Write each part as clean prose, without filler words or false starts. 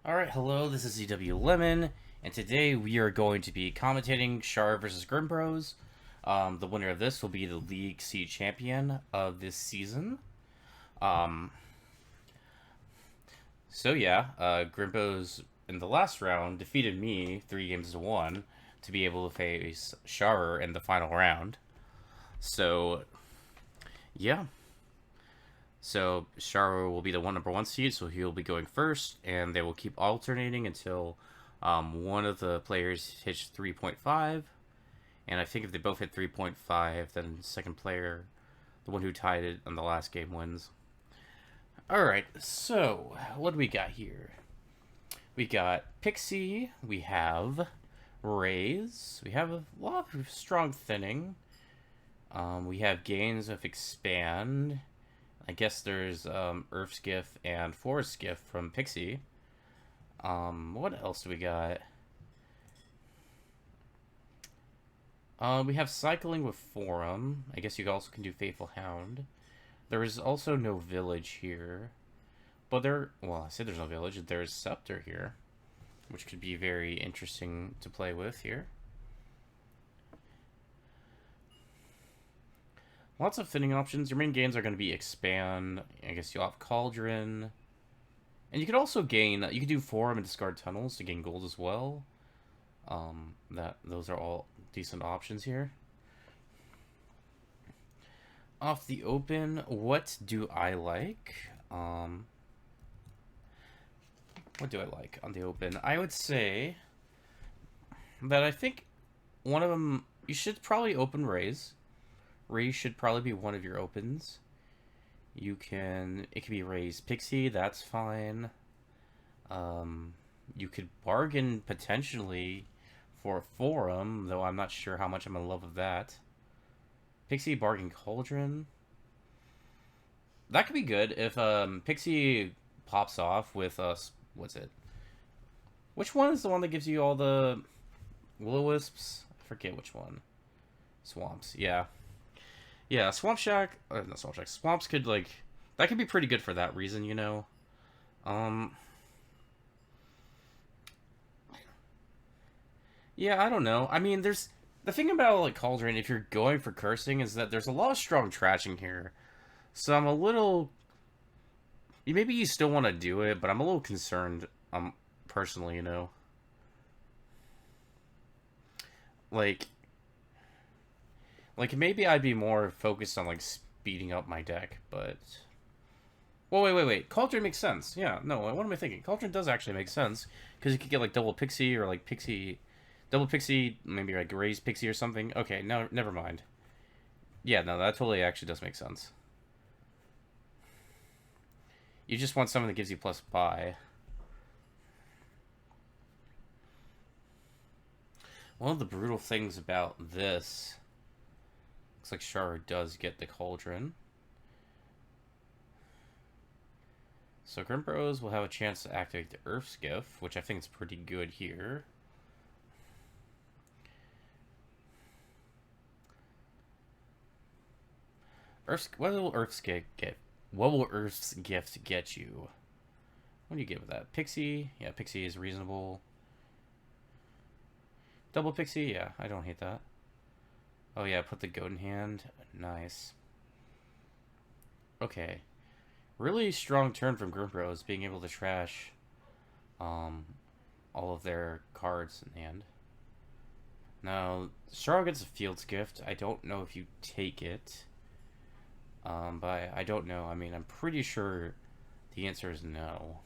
Alright, hello, this is EW Lemon, and today we are going to be commentating Sharur versus grimmbros. The winner of this will be the League C champion of this season. Um, grimmbros in the last round defeated me 3 games to 1 to be able to face Sharur in the final round. So, yeah. So Sharur will be the number one seed, so he'll be going first, and they will keep alternating until one of the players hits 3.5. And I think if they both hit 3.5, then the second player, the one who tied it on the last game, wins. Alright, so what do we got here? We got Pixie, we have Raise, we have a lot of strong thinning. We have gains of Expand. I guess there's Earth's Gift and Forest Gift from Pixie. What else do we got? We have Cycling with Forum. I guess you also can do Faithful Hound. There is also no village here. But well, I said there's no village. There's Scepter here, which could be very interesting to play with here. Lots of thinning options. Your main gains are going to be Expand. I guess you'll have Cauldron. And you could also gain... You could do Forum and discard Tunnels to gain gold as well. Those are all decent options here. Off the open, what do I like? What do I like on the open? I would say that I think one of them... You should probably open Raise. Raise should probably be one of your opens. It can be Raise Pixie, that's fine. You could bargain potentially for a Forum, though I'm not sure how much I'm in love with that. Pixie bargain Cauldron. That could be good if Pixie pops off with what's it? Which one is the one that gives you all the will-o-wisps? I forget which one. Swamps, yeah. Yeah, Swamp Shack, not Swamp Shack, Swamps could, like, that could be pretty good for that reason, you know? Yeah, I don't know. I mean, the thing about, like, Cauldron, if you're going for cursing, is that there's a lot of strong trashing here. So I'm a little, maybe you still want to do it, but I'm a little concerned, personally, you know? Like, maybe I'd be more focused on, like, speeding up my deck, but... Well, wait. Cauldron makes sense. Yeah, no, what am I thinking? Cauldron does actually make sense, because you could get, like, double Pixie, or, like, Pixie... Double Pixie, maybe, like, Raise Pixie or something. Okay, no, never mind. Yeah, no, that totally actually does make sense. You just want something that gives you plus buy. One of the brutal things about this... Looks like Sharur does get the Cauldron. So grimmbros will have a chance to activate the Earth's Gift, which I think is pretty good here. What will Earth's Gift get? What will Earth's Gift get you? What do you get with that? Pixie? Yeah, Pixie is reasonable. Double Pixie? Yeah, I don't hate that. Oh yeah, put the goat in hand. Nice. Okay. Really strong turn from grimmbros, being able to trash all of their cards in hand. Now, Sharur gets a Field's Gift. I don't know if you take it. But I don't know. I mean, I'm pretty sure the answer is no.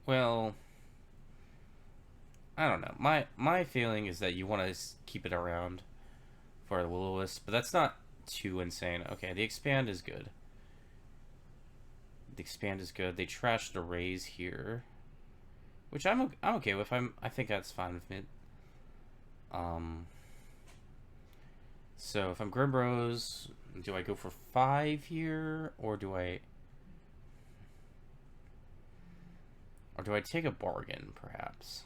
Well... I don't know. My feeling is that you want to keep it around for the will-o-wisp, but that's not too insane. Okay, the expand is good. The expand is good. They trashed the Raise here, which I'm okay with. I think that's fine with me. So if I'm grimmbros, do I go for 5 here, or do I take a bargain, perhaps?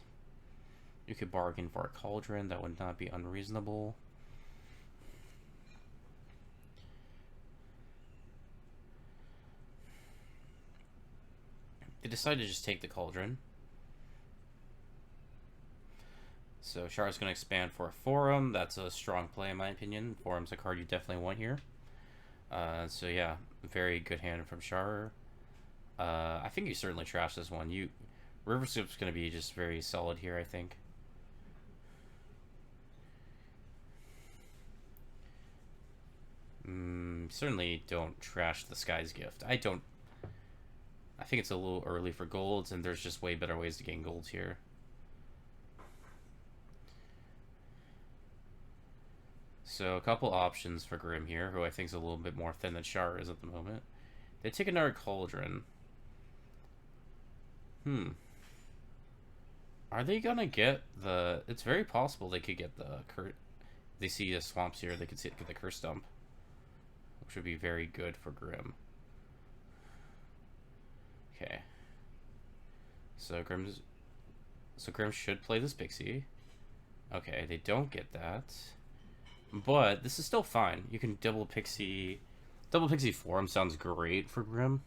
You could bargain for a Cauldron. That would not be unreasonable. They decided to just take the Cauldron. So Sharur's going to expand for a Forum. That's a strong play in my opinion. Forum's a card you definitely want here. So yeah, very good hand from Sharur. I think you certainly trash this one. River Scoop's going to be just very solid here, I think. Certainly don't trash the Sky's Gift. I think it's a little early for golds, and there's just way better ways to gain golds here. So a couple options for Grimm here, who I think is a little bit more thin than Sharur is at the moment. They take another Cauldron. Are they gonna get the... It's very possible they could get the They see the swamps here, they could get the Curse Dump, which would be very good for Grimm. Okay. So Grimm should play this Pixie. Okay, they don't get that. But this is still fine. You can double Pixie Forum sounds great for Grimm.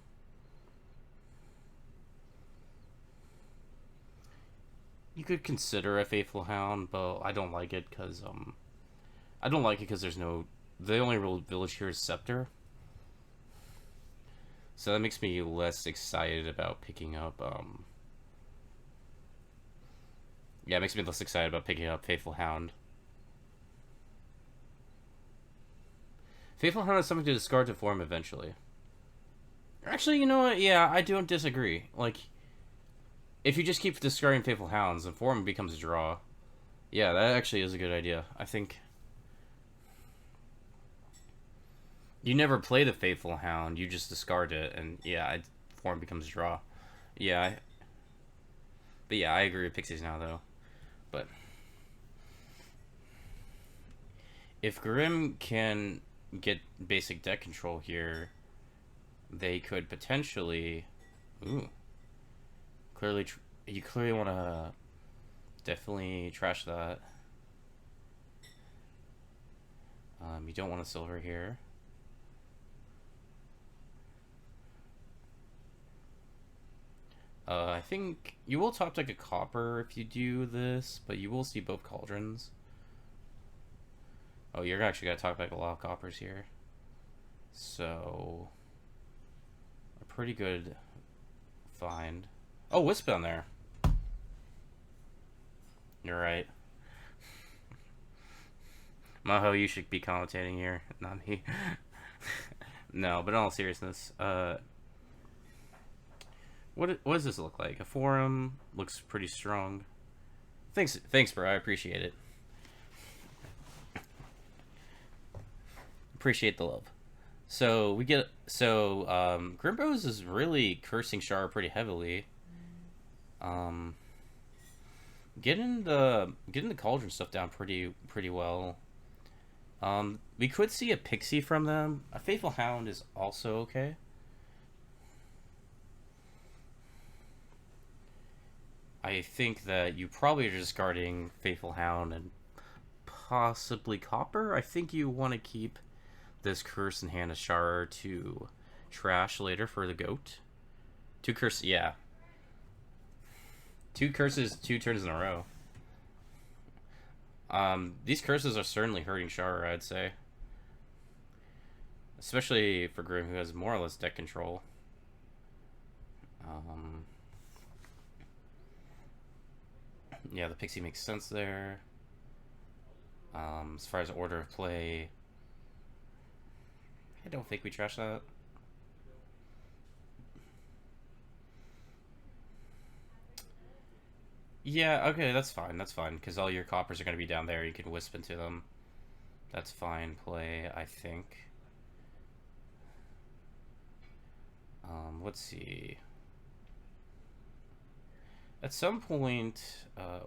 You could consider a Faithful Hound, but I don't like it because there's no... The only real village here is Scepter. So that makes me less excited about picking up, yeah, it makes me less excited about picking up Faithful Hound. Faithful Hound is something to discard to form eventually. Actually, you know what? Yeah, I don't disagree. Like, if you just keep discarding Faithful Hounds, the form becomes a draw. Yeah, that actually is a good idea. I think... You never play the Faithful Hound, you just discard it, and yeah, form becomes a draw. Yeah, but yeah, I agree with Pixies now, though. But if Grimm can get basic deck control here, they could potentially... Ooh. You clearly want to definitely trash that. You don't want a silver here. I think you will top deck a copper if you do this, but you will see both Cauldrons. Oh, you're actually going to top deck a lot of coppers here. So, a pretty good find. Oh, Wisp down there. You're right. Maho, you should be commentating here, not me. No, but in all seriousness, what does this look like? A forum looks pretty strong. Thanks, bro. I appreciate it. Appreciate the love. So grimmbros is really cursing Sharur pretty heavily. Getting the Cauldron stuff down pretty well. We could see a Pixie from them. A Faithful Hound is also okay. I think that you probably are discarding Faithful Hound and possibly Copper. I think you want to keep this curse in hand of Sharur to trash later for the goat. Two curses, yeah. Two curses, 2 turns in a row. These curses are certainly hurting Sharur, I'd say. Especially for Grimm, who has more or less deck control. Yeah, the Pixie makes sense there. As far as order of play, I don't think we trash that. Yeah, okay, that's fine, because all your coppers are going to be down there, you can wisp into them. That's fine play, I think. Let's see. At some point,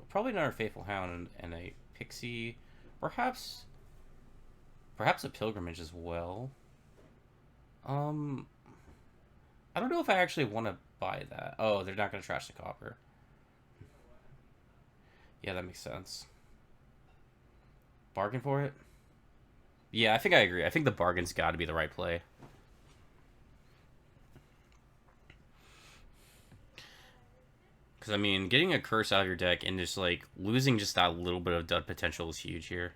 probably not our Faithful Hound and a Pixie, perhaps a Pilgrimage as well. I don't know if I actually want to buy that. Oh, they're not going to trash the copper. Yeah, that makes sense. Bargain for it? Yeah, I think I agree. I think the bargain's got to be the right play. Because, I mean, getting a curse out of your deck and just, like, losing just that little bit of dud potential is huge here.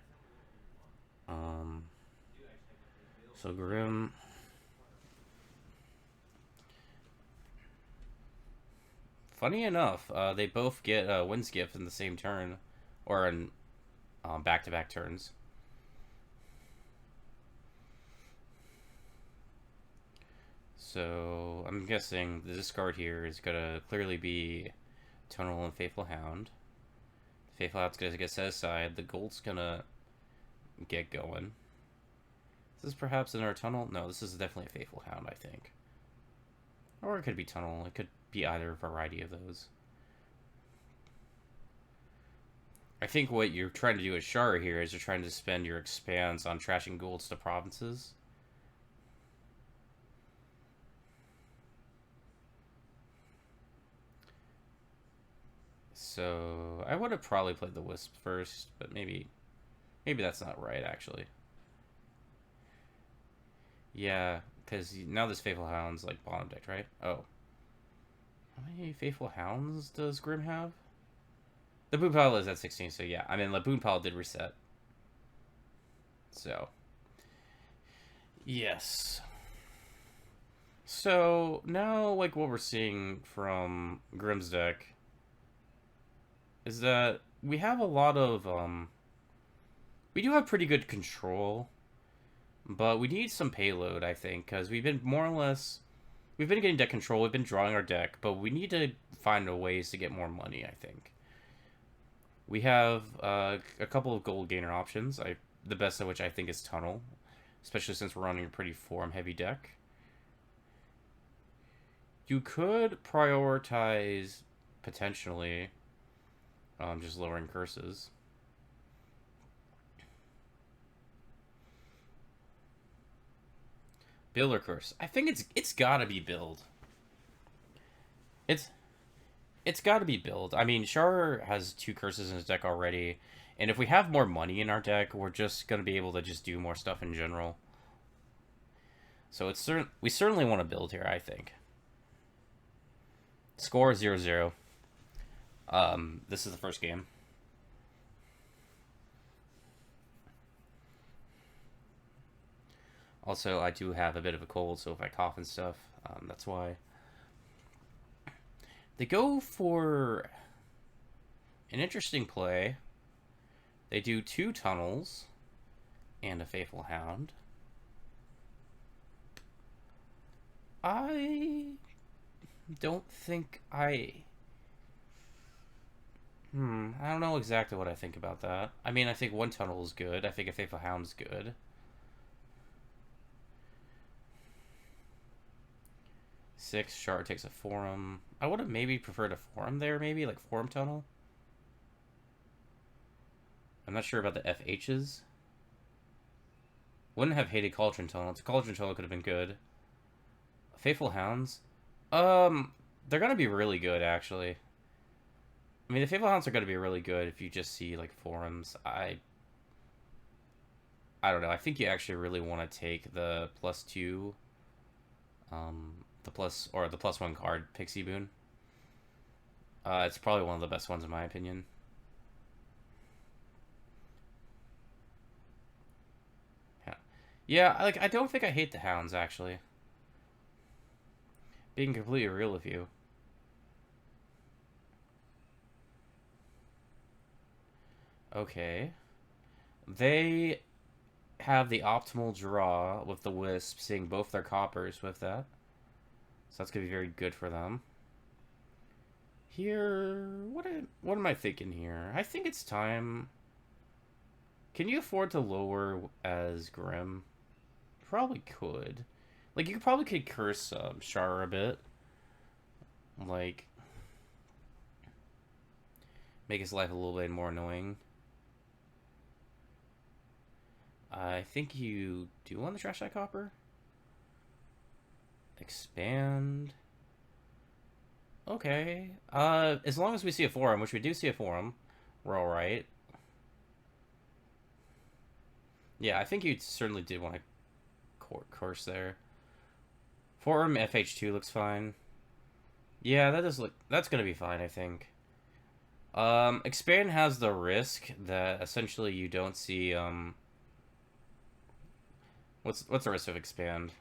So, Grim... Funny enough, they both get Wind's Gift in the same turn. Or in back-to-back turns. So, I'm guessing the discard here is going to clearly be Tonal and Faithful Hound. Faithful Hound's going to get set aside. The gold's going to get going. Is this perhaps another Tunnel? No, this is definitely a Faithful Hound, I think. Or it could be Tunnel. It could be either variety of those. I think what you're trying to do with Sharur here is you're trying to spend your expands on trashing golds to provinces. So I would have probably played the Wisp first, but maybe that's not right, actually. Yeah, because now this Faithful Hound's like bottom decked, right? Oh. How many Faithful Hounds does Grim have? The Boon Pile is at 16, so yeah. I mean, the Boon Pile did reset. So. Yes. So, now, like, what we're seeing from Grim's deck is that we have a lot of, we do have pretty good control, but we need some payload, I think, because we've been more or less, we've been getting deck control, we've been drawing our deck, but we need to find ways to get more money, I think. We have a couple of gold gainer options, the best of which I think is Tunnel, especially since we're running a pretty form-heavy deck. You could prioritize, potentially, just lowering curses. Build or curse? I think it's gotta be build. It's got to be build. I mean, Sharur has 2 curses in his deck already, and if we have more money in our deck, we're just going to be able to just do more stuff in general. So we certainly want to build here, I think. Score 0-0. This is the first game. Also, I do have a bit of a cold, so if I cough and stuff, that's why. They go for an interesting play. They do 2 tunnels and a Faithful Hound. I don't think I don't know exactly what I think about that. I mean, I think 1 tunnel is good. I think a Faithful Hound is good. 6, Sharur takes a Forum. I would have maybe preferred a Forum there, maybe, like Forum Tunnel. I'm not sure about the FHs. Wouldn't have hated Cauldron Tunnel. The Cauldron Tunnel could have been good. Faithful Hounds? They're gonna be really good, actually. I mean, the Faithful Hounds are gonna be really good if you just see, like, Forums. I don't know. I think you actually really want to take the +2, the +1 card Pixie Boon. It's probably one of the best ones in my opinion. Yeah, like, I don't think I hate the Hounds, actually. Being completely real with you. Okay. They have the optimal draw with the Wisp, seeing both their coppers with that. So that's going to be very good for them. Here, what am I thinking here? I think it's time. Can you afford to lower as Grim? Probably could. Like, you probably could curse Sharur a bit. Like, make his life a little bit more annoying. I think you do want the Trash Eye Copper. Expand. Okay. As long as we see a Forum, which we do see a Forum, we're alright. Yeah, I think you certainly did want to course there. Forum FH2 looks fine. Yeah, that's gonna be fine, I think. Expand has the risk that essentially you don't see what's the risk of expand?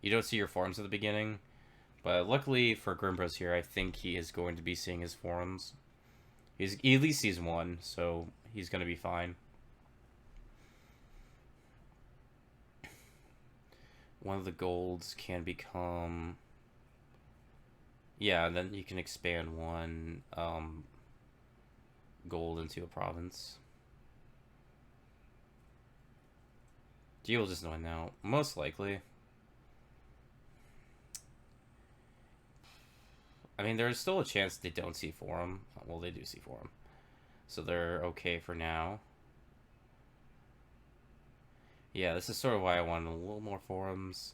You don't see your forms at the beginning, but luckily for grimmbros here, I think he is going to be seeing his forms. He at least sees one, so he's gonna be fine. One of the golds can become, yeah, then you can expand one gold into a province. Deal just knowing now, most likely. I mean, there's still a chance they don't see forum. Well, they do see forum, so they're okay for now. Yeah, this is sort of why I wanted a little more forums.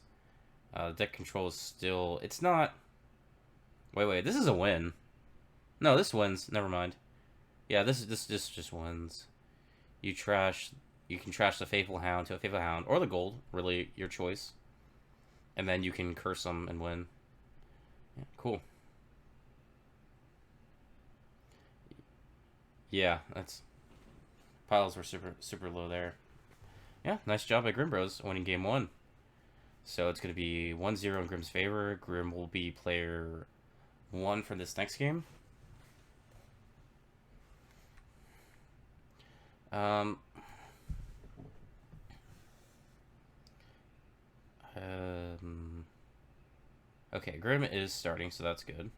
Deck control is still... It's not... Wait, this is a win. No, this wins. Never mind. Yeah, this just wins. You can trash the Faithful Hound to a Faithful Hound, or the gold, really, your choice. And then you can curse them and win. Yeah, cool. Yeah, that's... Piles were super low there. Yeah, nice job by grimmbros winning game 1. So it's going to be 1-0 in Grimm's favor. Grimm will be player 1 for this next game. Okay, Grimm is starting, so that's good.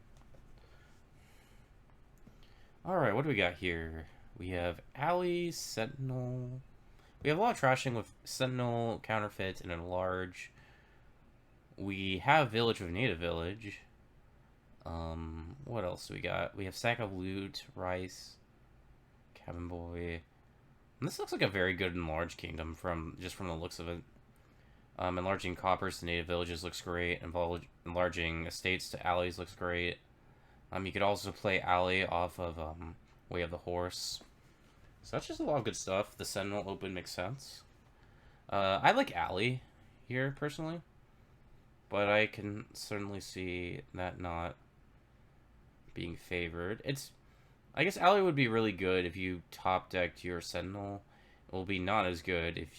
Alright, what do we got here? We have Alley, Sentinel. We have a lot of trashing with Sentinel, Counterfeit, and Enlarge. We have Village with Native Village. What else do we got? We have Sack of Loot, Rice, Cabin Boy. And this looks like a very good Enlarge Kingdom just from the looks of it. Enlarging Coppers to Native Villages looks great. Enlarging Estates to Alleys looks great. You could also play Alley off of Way of the Horse. So that's just a lot of good stuff. The Sentinel open makes sense. I like Alley here, personally. But I can certainly see that not being favored. I guess Alley would be really good if you top decked your Sentinel. It will be not as good if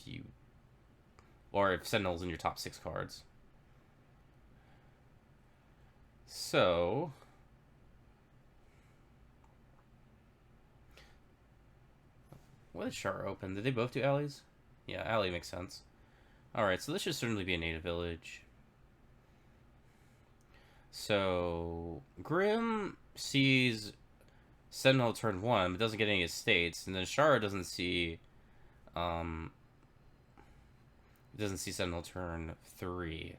Sentinel's in your top 6 cards. So... What is Sharur open? Did they both do Alleys? Yeah, Alley makes sense. Alright, so this should certainly be a Native Village. So, Grimm sees Sentinel turn 1, but doesn't get any estates, and then Sharur doesn't see Sentinel turn 3.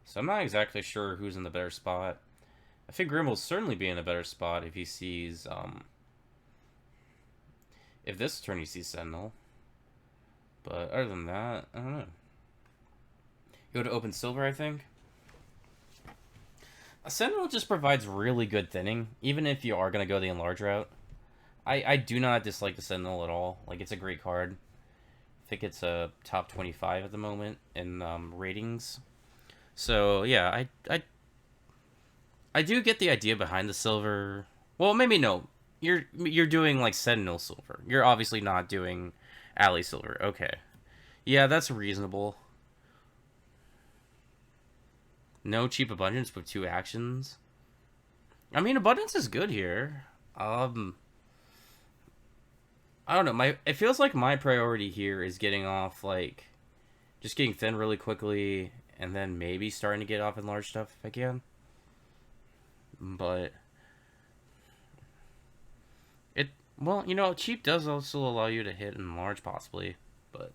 So I'm not exactly sure who's in the better spot. I think Grimm will certainly be in a better spot if he sees if this turn he sees Sentinel. But other than that, I don't know. Go to open silver, I think. A Sentinel just provides really good thinning, even if you are going to go the Enlarge route. I do not dislike the Sentinel at all. Like, it's a great card. I think it's a top 25 at the moment in ratings. So, yeah, I do get the idea behind the silver. Well, maybe no. You're doing, like, Sentinel silver. You're obviously not doing Alley silver. Okay. Yeah, that's reasonable. No cheap abundance with 2 actions. I mean, abundance is good here. I don't know. It feels like my priority here is getting off, like, just getting thin really quickly, and then maybe starting to get off Enlarge stuff if I can. But well, you know, cheap does also allow you to hit Enlarge possibly, but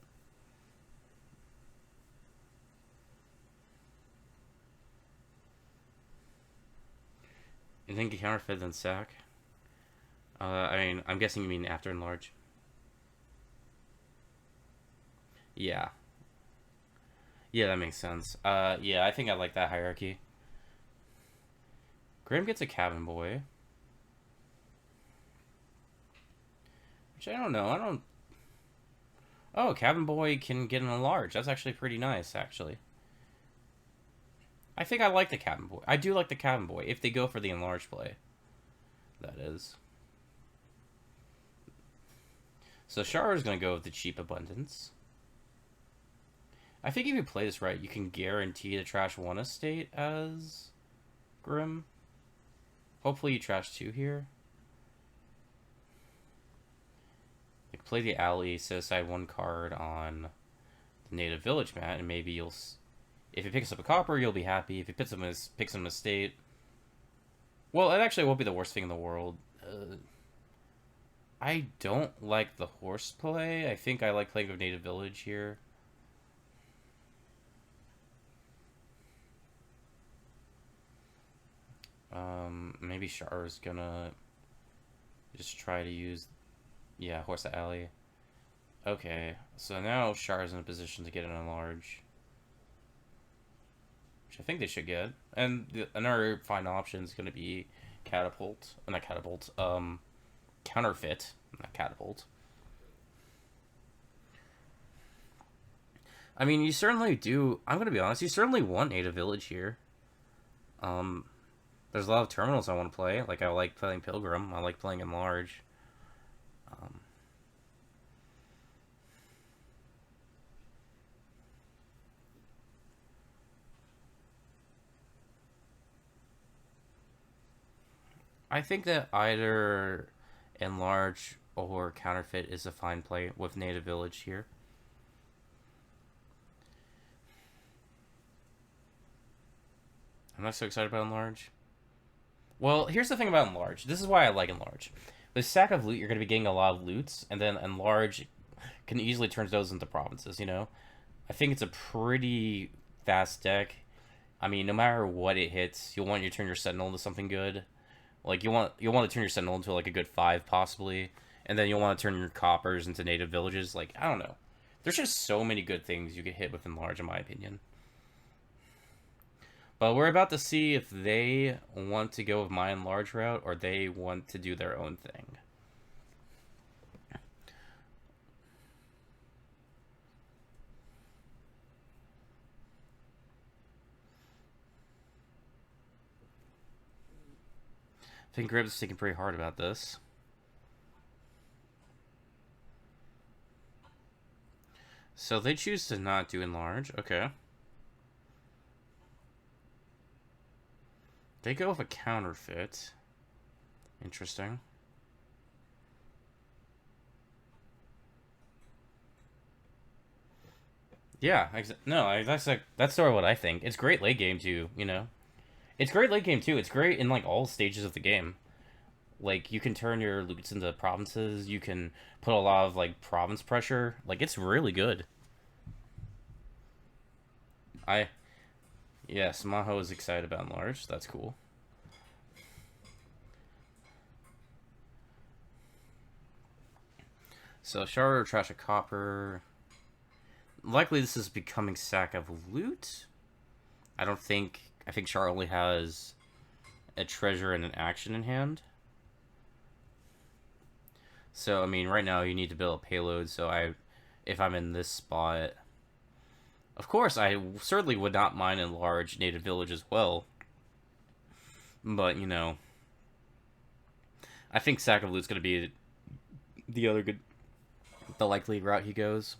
you think you counterfeit then sack? I mean, I'm guessing you mean after Enlarge. Yeah. Yeah, that makes sense. Yeah, I think I like that hierarchy. Grimm gets a Cabin Boy. Which I don't know. Oh, Cabin Boy can get an Enlarge. That's actually pretty nice, actually. I think I like the Cabin Boy. I do like the Cabin Boy, if they go for the Enlarge play. That is. So Sharur's going to go with the cheap Abundance. I think if you play this right, you can guarantee to trash 1 estate as Grim. Hopefully you trash 2 here. Like, play the alley, set aside 1 card on the native village mat, and maybe you'll... If it picks up a copper, you'll be happy. If it picks up an estate... Well, it actually won't be the worst thing in the world. I don't like the horse play. I think I like playing with native village here. Maybe Sharur's gonna just try to use... Yeah, horse to alley. Okay, so now Sharur's in a position to get an Enlarge. Which I think they should get. And another final option is going to be Catapult. Not Catapult. Counterfeit. Not Catapult. I mean, you certainly do... I'm going to be honest. You certainly want Native Village here. There's a lot of terminals I want to play. Like, I like playing Pilgrim. I like playing Enlarge. I think that either Enlarge or Counterfeit is a fine play with Native Village here. I'm not so excited about Enlarge. Well, here's the thing about Enlarge. This is why I like Enlarge. With Sack of Loot, you're going to be getting a lot of loots, and then Enlarge can easily turn those into provinces, you know? I think it's a pretty fast deck. I mean, no matter what it hits, you'll want to turn your Sentinel into something good. Like, you'll want to turn your Sentinel into, like, a good 5, possibly. And then you'll want to turn your Coppers into native villages. Like, I don't know. There's just so many good things you can hit with Enlarge, in my opinion. But we're about to see if they want to go with my Enlarge route, or they want to do their own thing. I think Gribb's thinking pretty hard about this. So they choose to not do Enlarge. Okay. They go with a Counterfeit. Interesting. Yeah, no, that's sort of what I think. It's great late game too, you know. It's great late game too. It's great in like all stages of the game. Like you can turn your loots into provinces. You can put a lot of like province pressure. Like it's really good. Yes, Maho is excited about Enlarge. That's cool. So Sharur, trash a copper. Likely this is becoming Sack of Loot. I think Char only has a treasure and an action in hand. So, I mean, right now you need to build a payload, so if I'm in this spot... Of course, I certainly would not mind Enlarge native village as well. But, you know... I think Sack of Loot's going to be the likely route he goes.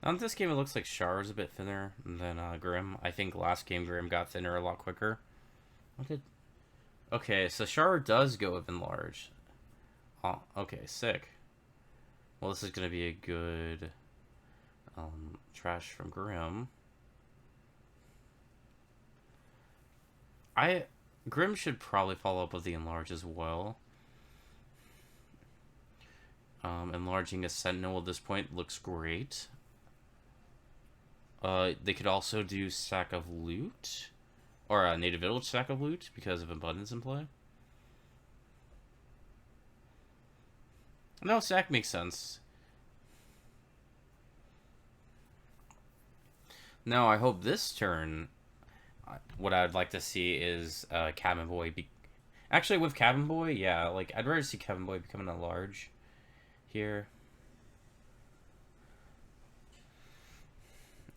On this game, it looks like Sharur's a bit thinner than Grim. I think last game Grim got thinner a lot quicker. Okay, so Sharur does go with Enlarge. Oh, okay, sick. Well, this is going to be a good trash from Grim. Grim should probably follow up with the Enlarge as well. Enlarging a Sentinel at this point looks great. They could also do Sack of Loot. Or a Native Village Sack of Loot because of Abundance in play. No, Sack makes sense. Now, I hope this turn, what I'd like to see is Cabin Boy. Actually, with Cabin Boy, yeah, like I'd rather see Cabin Boy becoming a large here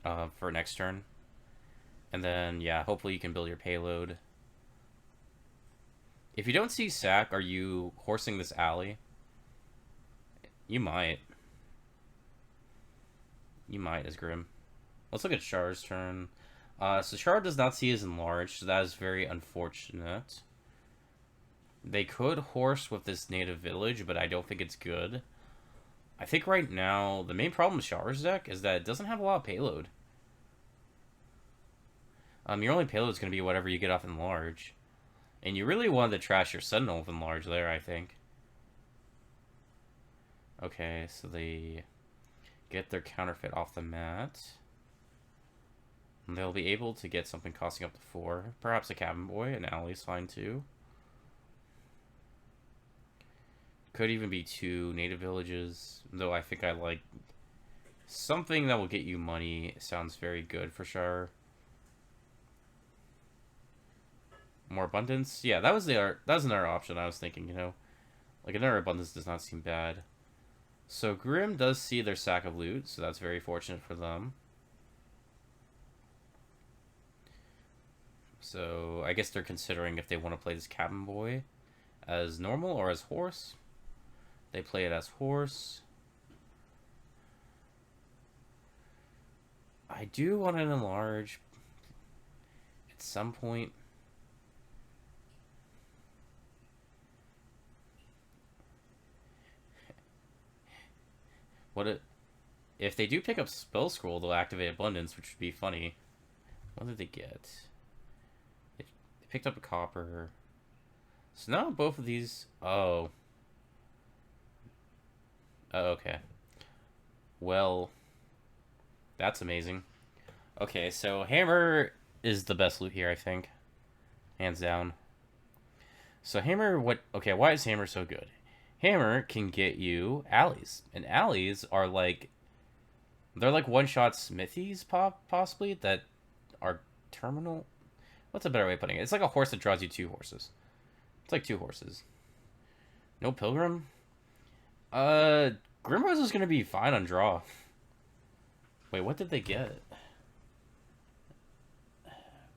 for next turn, and then yeah, hopefully you can build your payload. If you don't see sack, are you horsing this alley? You might. You might as Grim. Let's look at Shar's turn. So Shar does not see his Enlarge, so that is very unfortunate. They could horse with this native village, but I don't think it's good. I think right now, the main problem with Shar's deck is that it doesn't have a lot of payload. Your only payload is going to be whatever you get off Enlarge. And you really wanted to trash your Sentinel with Enlarge there, I think. Okay, so they get their counterfeit off the mat. And they'll be able to get something costing up to 4. Perhaps a Cabin Boy, an alley's fine too. Could even be 2 native villages, though I think I like something that will get you money. Sounds very good for sure. More abundance, yeah, that was another option I was thinking. You know, like another abundance does not seem bad. So Grim does see their sack of loot, so that's very fortunate for them. So I guess they're considering if they want to play this Cabin Boy as normal or as horse. They play it as horse. I do want an Enlarge at some point. If they do pick up Spell Scroll, they'll activate Abundance, which would be funny. What did they get? They picked up a copper. So now both of these... Oh. Oh, okay. Well, that's amazing. Okay, so Hammer is the best loot here, I think. Hands down. So Hammer, okay, why is Hammer so good? Hammer can get you alleys. And alleys are like... They're like one-shot smithies, possibly, that are terminal. What's a better way of putting it? It's like a horse that draws you 2 horses. It's like 2 horses. No Pilgrim? Grimmbros is going to be fine on draw. Wait, what did they get?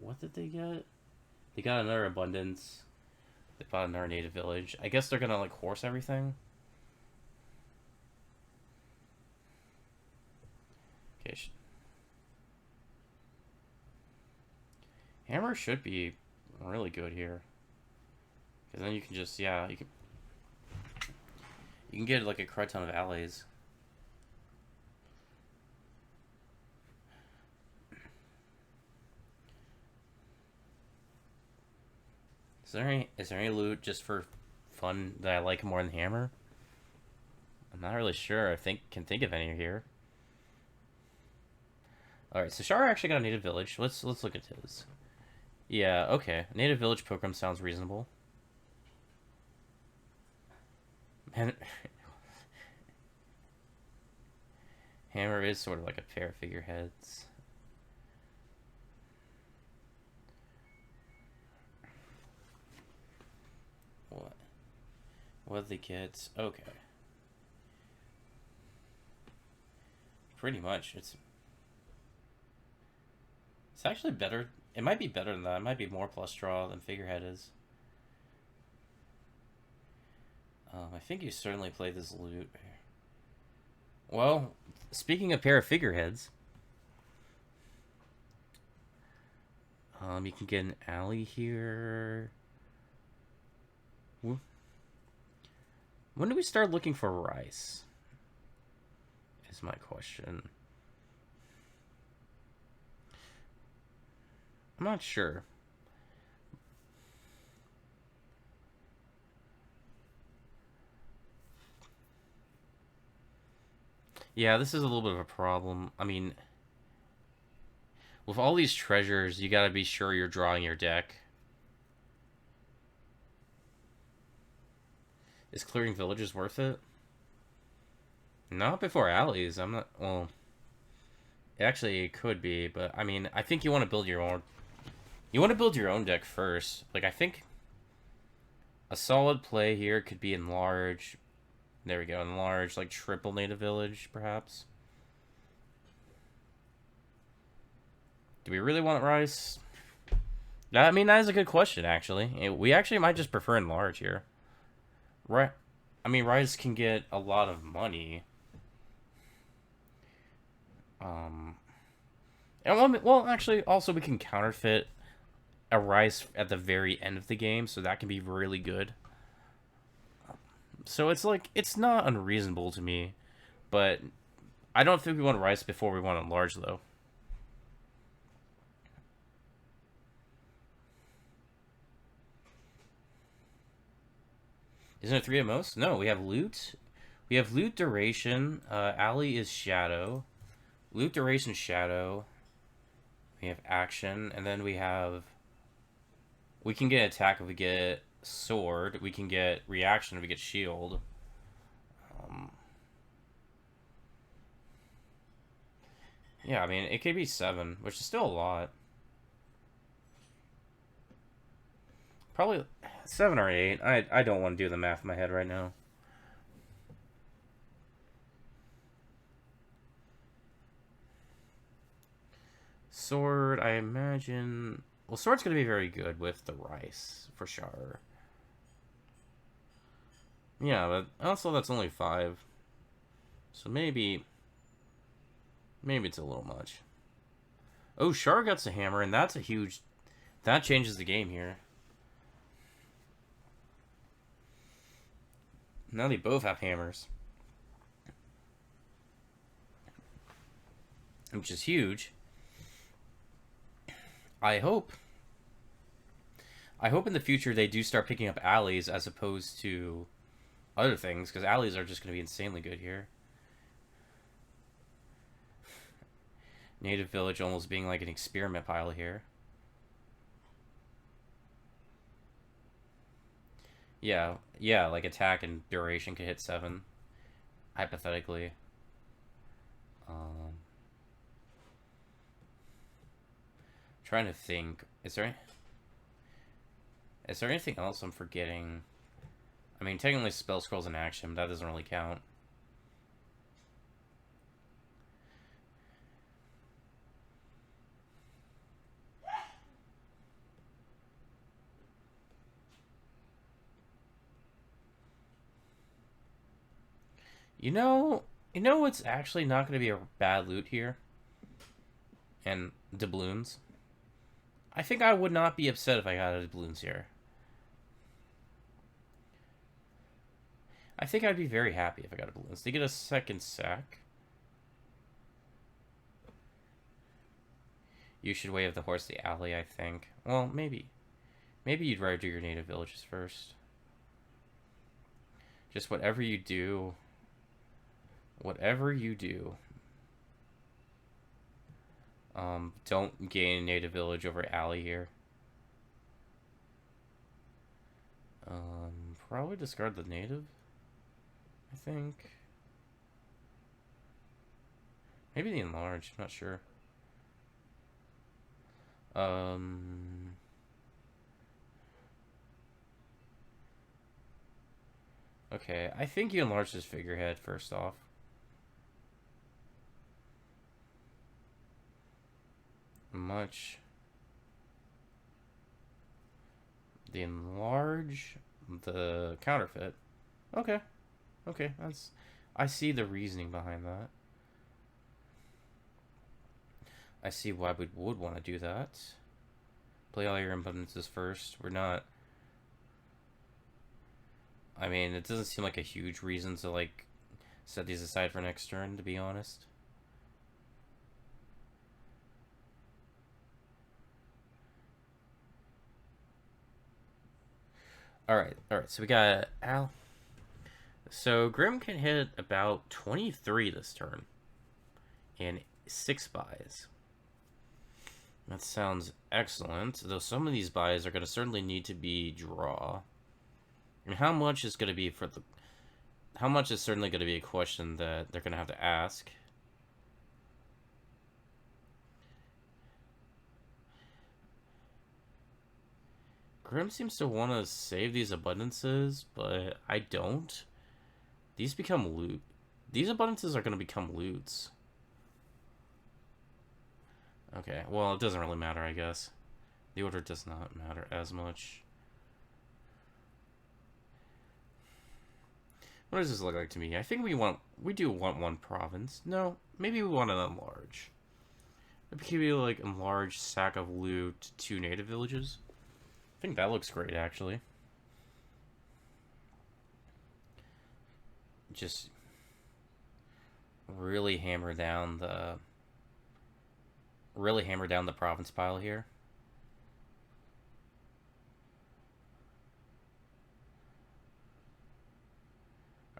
What did they get? They got another abundance. They bought another native village. I guess they're going to, like, horse everything. Okay. Hammer should be really good here. Because then you can just, yeah, you can get, like, a crud ton of allies. Is there any loot just for fun that I like more than Hammer? I'm not really sure. Can think of any here. Alright, so Sharur actually got a native village. Let's look at his. Yeah, okay. Native village pilgrim sounds reasonable. Man, Hammer is sort of like a pair of figureheads. What the kids? Okay. Pretty much, it's actually better. It might be better than that. It might be more plus draw than figurehead is. I think you certainly play this loot. Well, speaking of pair of figureheads, you can get an alley here. When do we start looking for rice? Is my question. I'm not sure. Yeah, this is a little bit of a problem. I mean, with all these treasures, you gotta be sure you're drawing your deck. Is clearing villages worth it? Not before alleys. I'm not... Well... It actually could be, but I mean, I think you want to build your own. You want to build your own deck first. Like, I think a solid play here could be Enlarge. There we go, Enlarge, like triple Native Village, perhaps. Do we really want Rice? I mean, that is a good question, actually. We actually might just prefer Enlarge here. Right. I mean, Rice can get a lot of money. And well, actually, also we can counterfeit a Rice at the very end of the game, so that can be really good. So it's like, it's not unreasonable to me, but I don't think we want Rice before we want Enlarge, though. Isn't it 3 at most? No, we have Loot. We have Loot Duration. Alley is Shadow. Loot Duration, Shadow. We have Action. And then we have... We can get Attack if we get Sword. We can get Reaction if we get Shield. Yeah, I mean, it could be 7, which is still a lot. Probably 7 or 8. I don't want to do the math in my head right now. Sword, I imagine... Well, Sword's going to be very good with the Rice, for sure. Yeah, but also that's only 5. So maybe it's a little much. Oh, Sharur gets a hammer, and that's a huge... That changes the game here. Now they both have hammers. Which is huge. I hope in the future they do start picking up alleys as opposed to other things, because alleys are just going to be insanely good here. Native Village almost being like an experiment pile here. Yeah, like attack and duration could hit 7, hypothetically. Trying to think. Is there anything else I'm forgetting? I mean, technically spell scrolls in action, but that doesn't really count. You know what's actually not going to be a bad loot here? And doubloons. I think I would not be upset if I got a doubloons here. I think I'd be very happy if I got a doubloons. They get a second sack. You should wave the horse the alley, I think. Well, maybe. Maybe you'd rather do your native villages first. Just whatever you do. Whatever you do. Don't gain native village over alley here. Probably discard the native, I think. Maybe the enlarge, I'm not sure. Okay, I think you enlarge this figurehead first off. Much. The enlarge, the counterfeit. Okay. Okay, I see the reasoning behind that. I see why we would want to do that. Play all your imbalances first. We're not... I mean, it doesn't seem like a huge reason to, like, set these aside for next turn, to be honest. Alright, so we got Al. So Grim can hit about 23 this turn. And 6 buys. That sounds excellent, though some of these buys are going to certainly need to be draw. And how much is going to be for the... How much is certainly going to be a question that they're going to have to ask. Grim seems to want to save these abundances, but I don't. These become loot. These abundances are going to become loots. Okay, well, it doesn't really matter, I guess. The order does not matter as much. What does this look like to me? I think we do want one province. No, maybe we want an enlarge. Maybe like enlarge, sack of loot, 2 native villages. I think that looks great, actually. Just really hammer down the province pile here.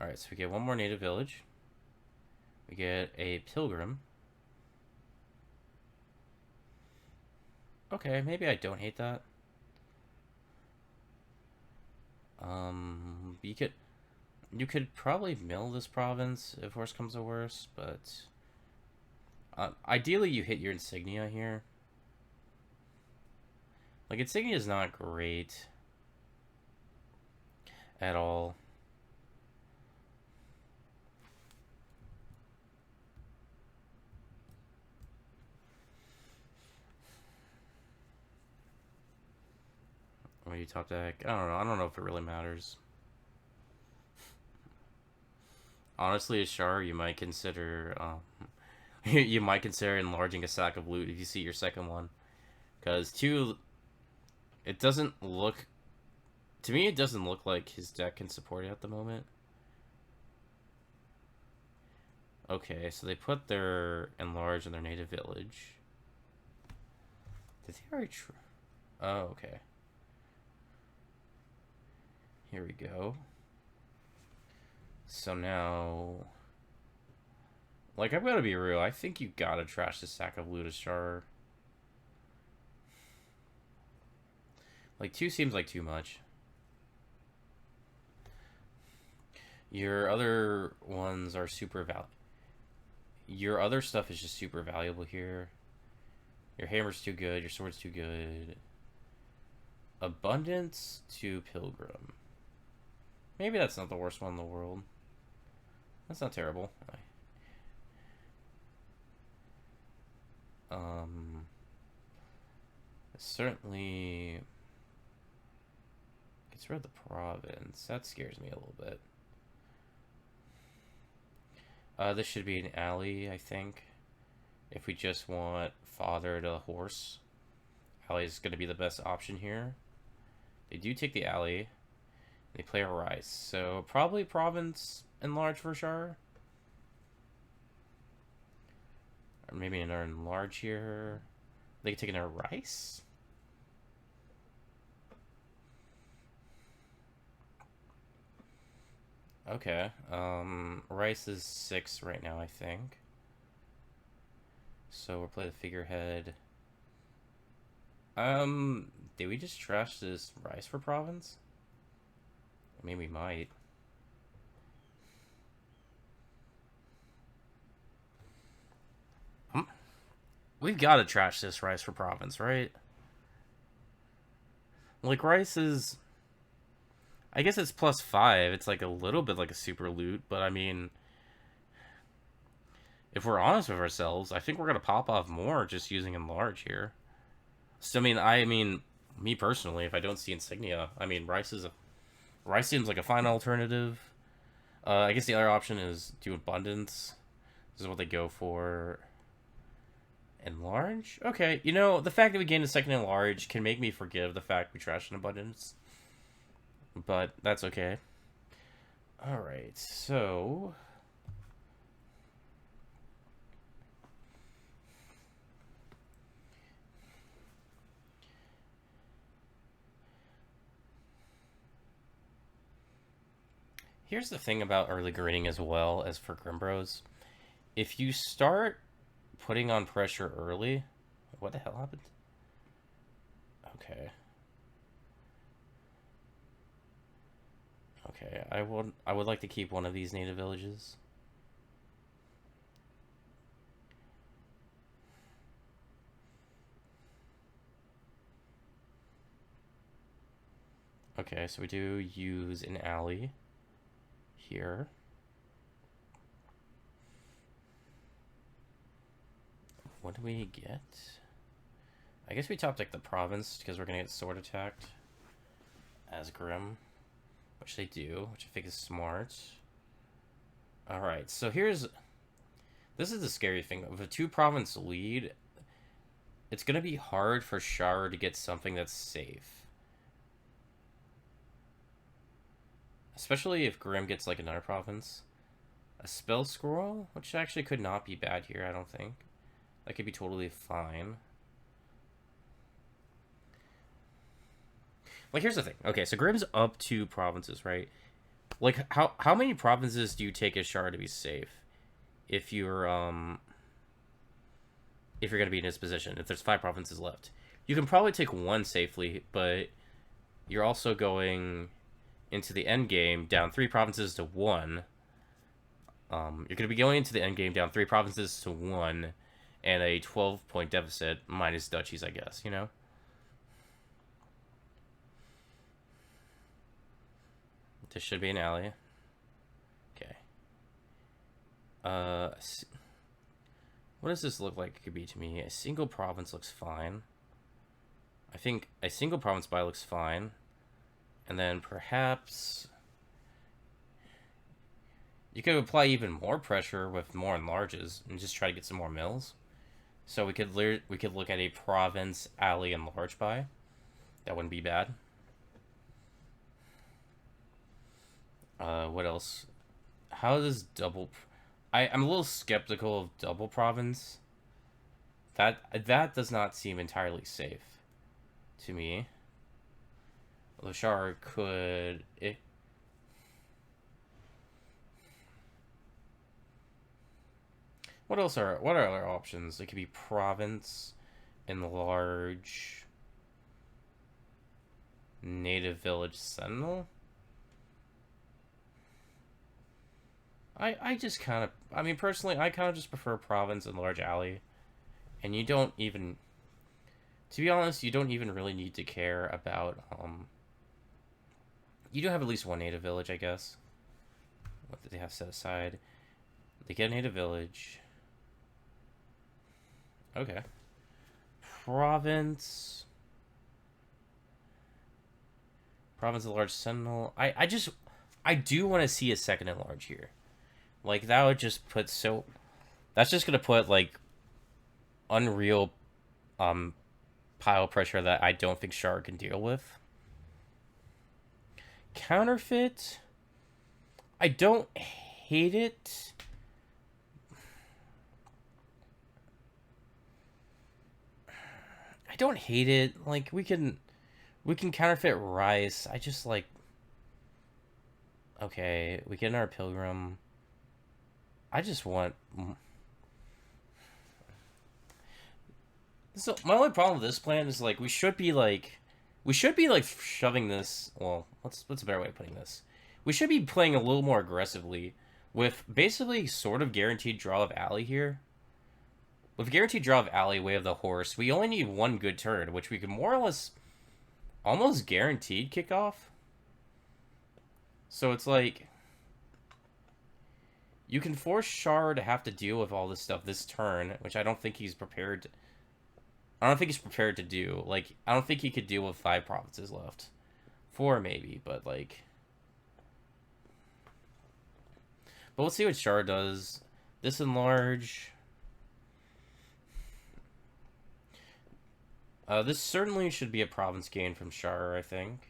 Alright, so we get one more native village. We get a pilgrim. Okay, maybe I don't hate that. You could probably mill this province if worse comes to worse, but ideally you hit your insignia here. Like, insignia is not great at all. When you top deck, I don't know. I don't know if it really matters. Honestly, as Sharur, you might consider you might consider enlarging a sack of loot if you see your second one, because 2, it doesn't look to me. It doesn't look like his deck can support it at the moment. Okay, so they put their enlarge in their native village. Did they already? Oh, okay. Here we go. So now, like, I've got to be real. I think you gotta trash this sack of loot as Sharur. Like, 2 seems like too much. Your other ones are super valuable. Your other stuff is just super valuable here. Your hammer's too good. Your sword's too good. Abundance to pilgrim. Maybe that's not the worst one in the world. That's not terrible. Certainly gets rid of the province. That scares me a little bit. This should be an alley, I think. If we just want father to horse, alley is going to be the best option here. They do take the alley. They play a rice, so probably province enlarge for Sharur. Or maybe another enlarge here. They can take another rice. Okay. Rice is 6 right now, I think. So we'll play the figurehead. Did we just trash this rice for province? I mean, we might. We've got to trash this rice for province, right? Like, rice is... I guess it's +5. It's like a little bit like a super loot, but I mean... If we're honest with ourselves, I think we're going to pop off more just using enlarge here. So, I mean, me personally, if I don't see insignia, I mean, rice seems like a fine alternative. I guess the other option is do abundance. This is what they go for. Enlarge? Okay, you know, the fact that we gained a second enlarge can make me forgive the fact we trashed an abundance. But that's okay. Alright, so... Here's the thing about early grading as well as for grimmbros. If you start putting on pressure early... What the hell happened? Okay. Okay, I would like to keep one of these native villages. Okay, so we do use an alley here. What do we get? I guess we top deck the province because we're gonna get sword attacked as Grim, which they do, which I think is smart. Alright, so this is the scary thing. With a 2-province lead, it's gonna be hard for Sharur to get something that's safe. Especially if Grim gets like another province. A spell scroll, which actually could not be bad here, I don't think. That could be totally fine. Like, here's the thing. Okay, so Grim's up 2 provinces, right? Like, how many provinces do you take as Sharur to be safe? If you're gonna be in his position, if there's 5 provinces left. You can probably take 1 safely, but you're also going into the end game down 3 provinces to 1. You're gonna be going into the end game down 3 provinces to 1, and a 12-point deficit minus duchies, I guess, you know? This should be an alley. Okay. What does this look like it could be to me? A single province looks fine. I think a single province buy looks fine. And then perhaps you could apply even more pressure with more enlarges and just try to get some more mills. So we could look at a province alley enlarge buy. That wouldn't be bad. What else? How does double... I'm a little skeptical of double province. That does not seem entirely safe to me. Sharur could... What are other options? It could be province, enlarge, native village sentinel. I just kind of... I mean, personally, I kind of just prefer province and large alley. And you don't even... To be honest, you don't even really need to care about... You do have at least 1 native village, I guess. What did they have set aside? They get a native village. Okay. Province... Province of large sentinel. I do want to see a second enlarge here. Like, that would just put so... That's just going to put, like, unreal pile pressure that I don't think Sharur can deal with. Counterfeit. I don't hate it. I don't hate it. Like, we can counterfeit rice. I just, like... Okay, we get our pilgrim... I just want... So, my only problem with this plan is, like, we should be, like, shoving this... Well, what's a better way of putting this? We should be playing a little more aggressively with basically sort of guaranteed draw of alley here. With guaranteed draw of alley, way of the horse, we only need 1 good turn, which we can more or less almost guaranteed kick off. So it's like... You can force Sharur to have to deal with all this stuff this turn, which I don't think he's prepared. I don't think he's prepared to do. Like, I don't think he could deal with 5 provinces left. 4 maybe, but like... But let's see what Sharur does. This enlarge. This certainly should be a province gain from Sharur, I think.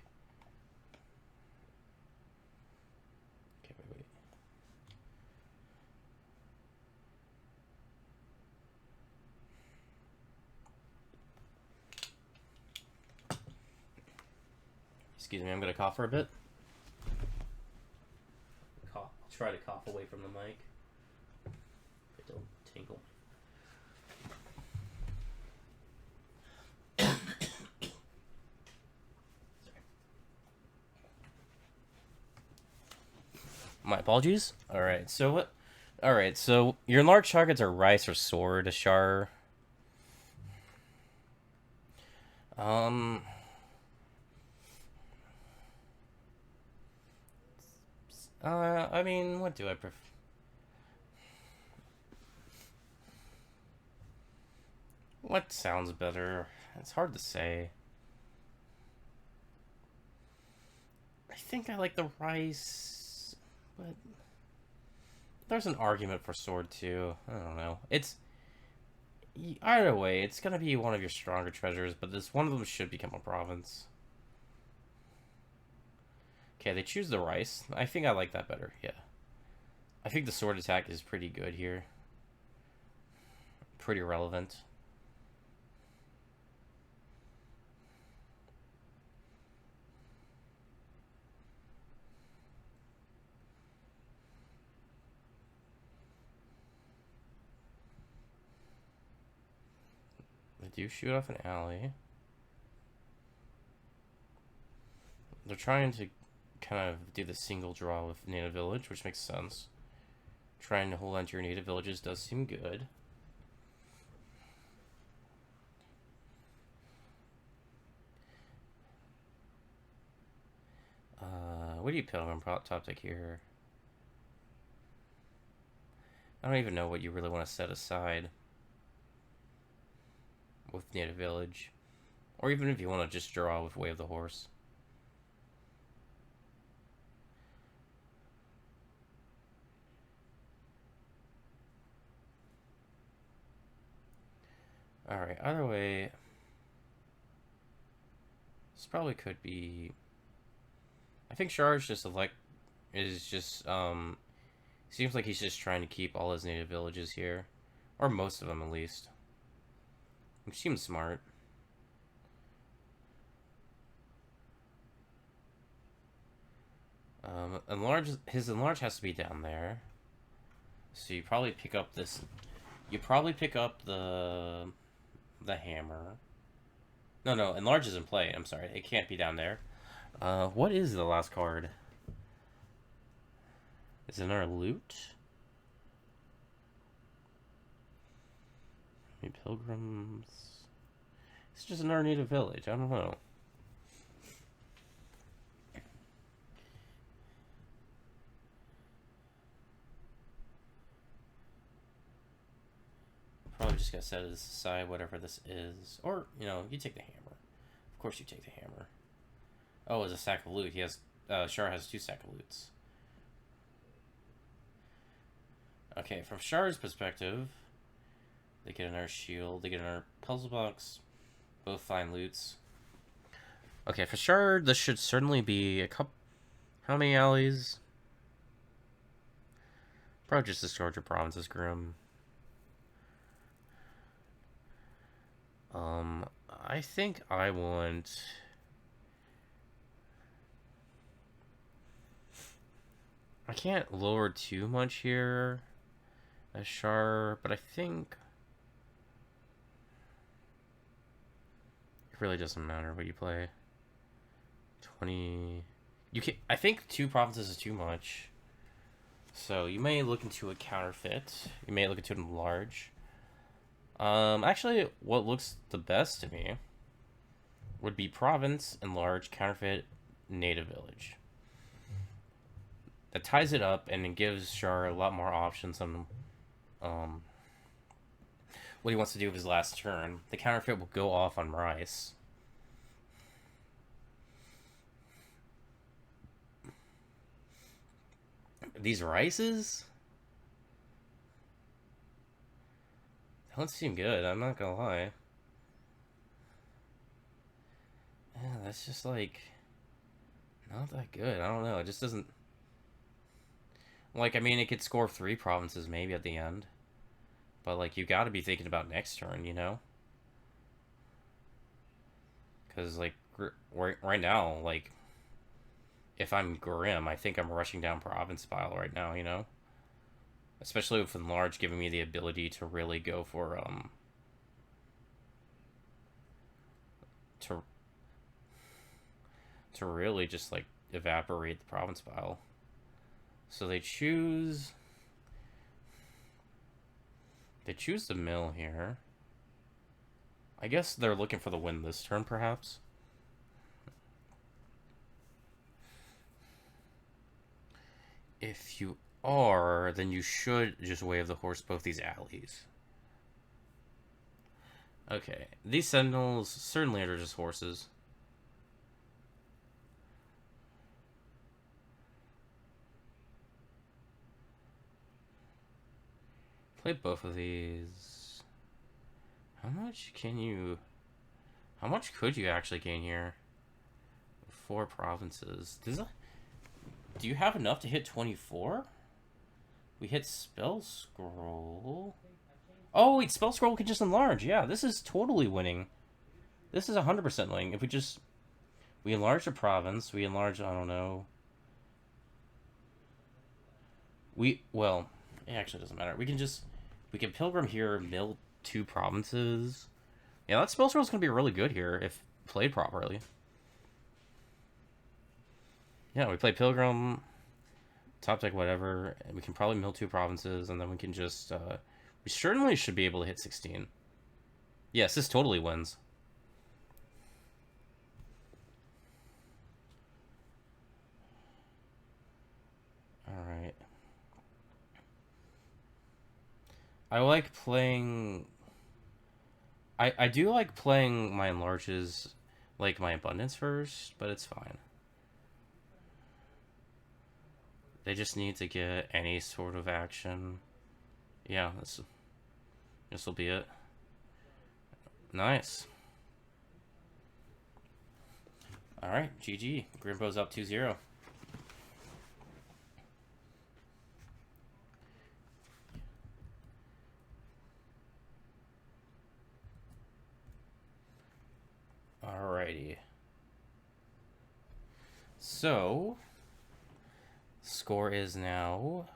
Excuse me, I'm gonna cough for a bit. Cough. Try to cough away from the mic. It don't tingle. My apologies. Alright, so what? Alright, so your enlarged targets are rice or sword, Ashar. I mean, what do I prefer? What sounds better? It's hard to say. I think I like the rice, but there's an argument for sword too. I don't know. It's either way, it's gonna be one of your stronger treasures, but this one of them should become a province. Okay, they choose the rice. I think I like that better. Yeah, I think the sword attack is pretty good here. Pretty relevant. They do shoot off an alley. They're trying to kind of do the single draw with native village, which makes sense. Trying to hold on to your native villages does seem good. What do you pilgrim topic here? I don't even know what you really want to set aside with native village, or even if you want to just draw with way of the horse. Alright, either way, this probably could be. I think Sharur's just seems like he's just trying to keep all his native villages here, or most of them at least, which seems smart. His enlarge has to be down there, so you probably pick up this. You probably pick up the hammer. No, enlarge is in play. I'm sorry, it can't be down there. What is the last card? Is it another loot? Maybe pilgrims. It's just another native village. I don't know. Probably just gotta set it aside, whatever this is. Or, you take the hammer. Of course you take the hammer. Oh, it's a sack of loot. He has, Shar has 2 sack of loots. Okay, from Shar's perspective, they get another shield, they get another puzzle box. Both fine loots. Okay, for Shar, this should certainly be a couple. How many alleys? Probably just discard your provinces, Grim. I think I want. I can't lower too much here as Shar, but I think it really doesn't matter what you play. 20. You can. I think 2 provinces is too much. So you may look into a counterfeit. You may look into an enlarge. Actually, what looks the best to me would be province, enlarge, counterfeit, native village. That ties it up and it gives Shar a lot more options on what he wants to do with his last turn. The counterfeit will go off on rice. These rices don't seem good, I'm not gonna lie. Yeah, that's just like not that good. I don't know, it just doesn't. Like, I mean, it could score 3 provinces maybe at the end. But, like, you gotta be thinking about next turn, Because, like, right now, like, if I'm Grim, I think I'm rushing down province pile right now, Especially with Enlarge giving me the ability to really go for, to really just, like, evaporate the province pile. So they choose the mill here. I guess they're looking for the win this turn, perhaps. If you are, then you should just wave the horse both these alleys. Okay, these sentinels certainly are just horses. Play both of these. How much can you... How much could you actually gain here? 4 provinces. Do you have enough to hit 24? We hit Spell Scroll. Oh, wait, Spell Scroll can just enlarge. Yeah, this is totally winning. This is 100% winning. If we just... We enlarge a province. We enlarge, I don't know... Well, it actually doesn't matter. We can Pilgrim here, mill 2 provinces. Yeah, that Spell Scroll is going to be really good here if played properly. Yeah, we play Pilgrim, top deck, whatever. And we can probably mill 2 provinces, and then we can just... we certainly should be able to hit 16. Yes, this totally wins. Alright. I like playing... I do like playing my enlarges, like my abundance first, but it's fine. They just need to get any sort of action. Yeah, this will be it. Nice. Alright, GG. Grimmbros up 2-0. Alrighty. So, score is now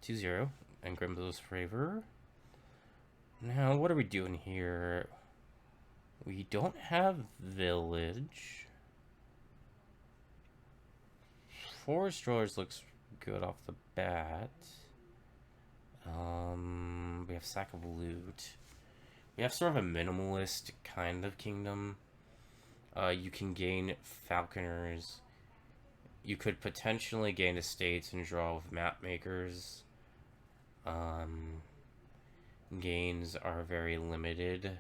2-0 in Grimmbros' favor. Now, what are we doing here? We don't have village. Forest Dwellers looks good off the bat. We have Sack of Loot. We have sort of a minimalist kind of kingdom. You can gain falconers. You could potentially gain estates and draw with map makers. Gains are very limited.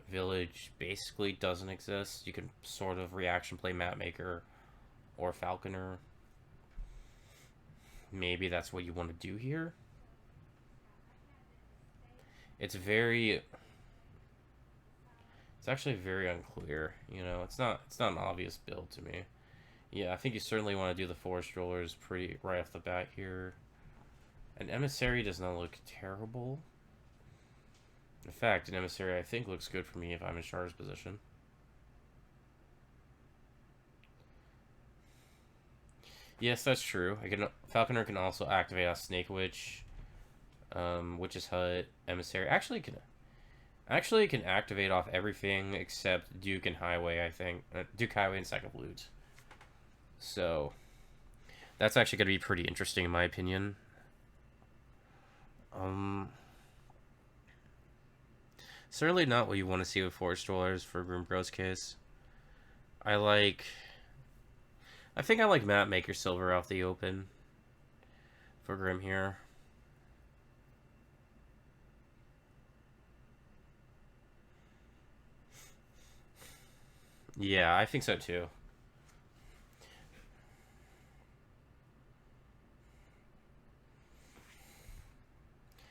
Village basically doesn't exist. You can sort of reaction play map maker or falconer. Maybe that's what you want to do here. It's actually very unclear. You know, it's not an obvious build to me. Yeah, I think you certainly want to do the Forest Rollers pretty right off the bat here. An Emissary does not look terrible. In fact, an Emissary I think looks good for me if I'm in Sharur's position. Yes, that's true. Falconer can also activate a Snake Witch, Witch's Hut, Emissary. Actually, it can activate off everything except Duke and Highway, I think. Duke, Highway, and Sack of Loot. So, that's actually going to be pretty interesting in my opinion. Certainly not what you want to see with Forest Dwellers for Grimmbros' case. I think I like Map Maker Silver off the open for Grim here. Yeah, I think so too.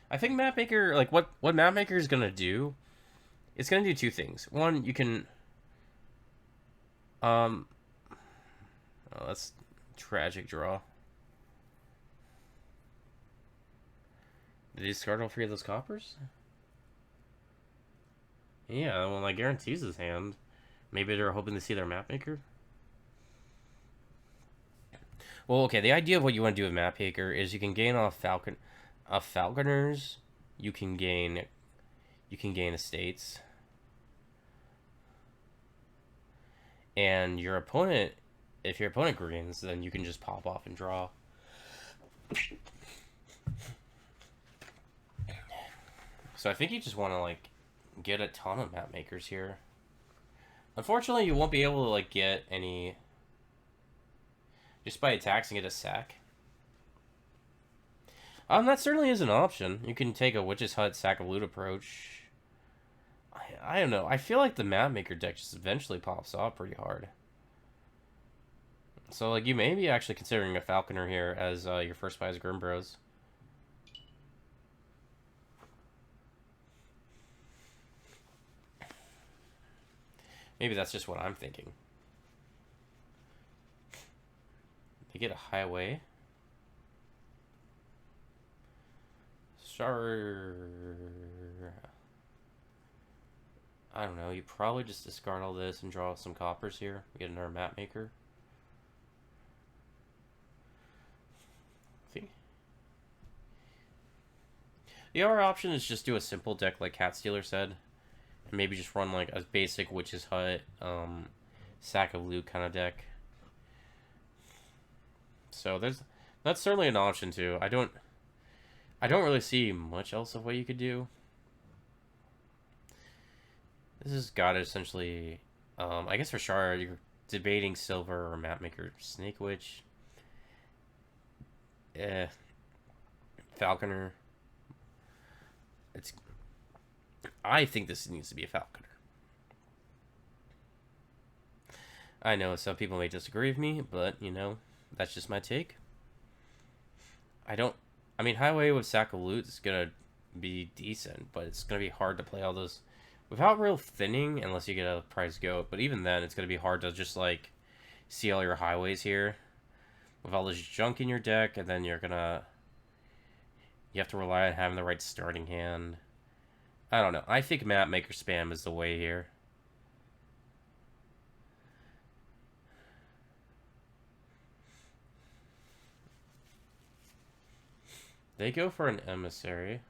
I think Mapmaker, like what Mapmaker is gonna do, it's gonna do 2 things. One, you can, oh, that's tragic draw. Did he discard all 3 of those coppers? Yeah, well, that guarantees his hand. Maybe they're hoping to see their Mapmaker. Well, okay, the idea of what you want to do with Mapmaker is you can gain off Falconers. You can gain estates. And your opponent, if your opponent greens, then you can just pop off and draw. So I think you just want to, like, get a ton of map makers here. Unfortunately, you won't be able to, like, get any just by attacking it a sack. That certainly is an option. You can take a Witch's Hut sack of loot approach. I don't know. I feel like the map maker deck just eventually pops off pretty hard. So like you may be actually considering a Falconer here as your first buy as Grimmbros. Maybe that's just what I'm thinking. They get a highway. Sharur. I don't know. You probably just discard all this and draw some coppers here. Get another map maker. I think the other option is just do a simple deck like Cat Stealer said, and maybe just run like a basic Witch's Hut, sack of loot kind of deck. So that's certainly an option too. I don't really see much else of what you could do. This has got essentially, I guess for Sharur, you're debating Silver or Mapmaker Snake Witch. Falconer. I think this needs to be a Falconer. I know some people may disagree with me, but, you know, that's just my take. I mean, Highway with Sack of Loot is going to be decent, but it's going to be hard to play all those without real thinning unless you get a prize goat. But even then, it's going to be hard to just, like, see all your highways here with all this junk in your deck, and then you have to rely on having the right starting hand. I don't know. I think map maker spam is the way here. They go for an emissary.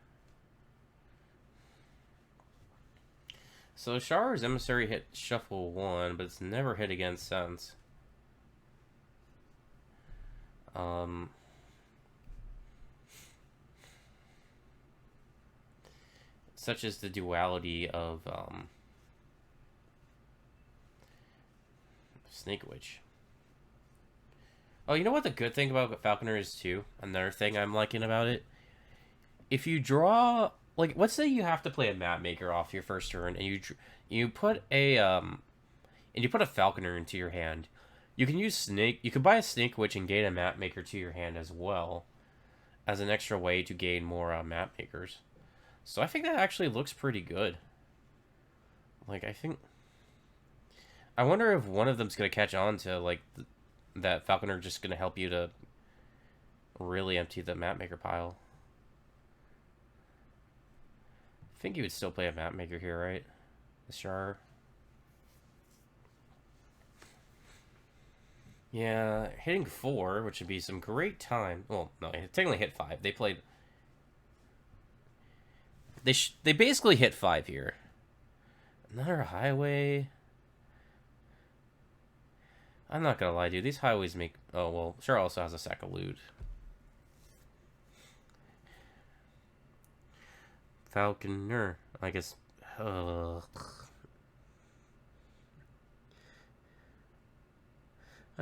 So Sharur's emissary hit shuffle 1, but it's never hit again since. Such as the duality of Snake Witch. Oh, you know what the good thing about Falconer is too? Another thing I'm liking about it? If you draw, like, let's say you have to play a map maker off your first turn, and you put a Falconer into your hand. You can use You can buy a Snake Witch and gain a map maker to your hand as well, as an extra way to gain more map makers. So I think that actually looks pretty good. Like, I wonder if one of them's gonna catch on to like that Falconer just gonna help you to really empty the map maker pile. I think you would still play a map maker here, right? The Sharur. Yeah, hitting 4, which would be some great time. Well, no, it technically hit 5. They played. They basically hit 5 here. Another highway. I'm not gonna lie, dude. These highways make. Oh well, Sure also has a sack of loot. Falconer, I guess. I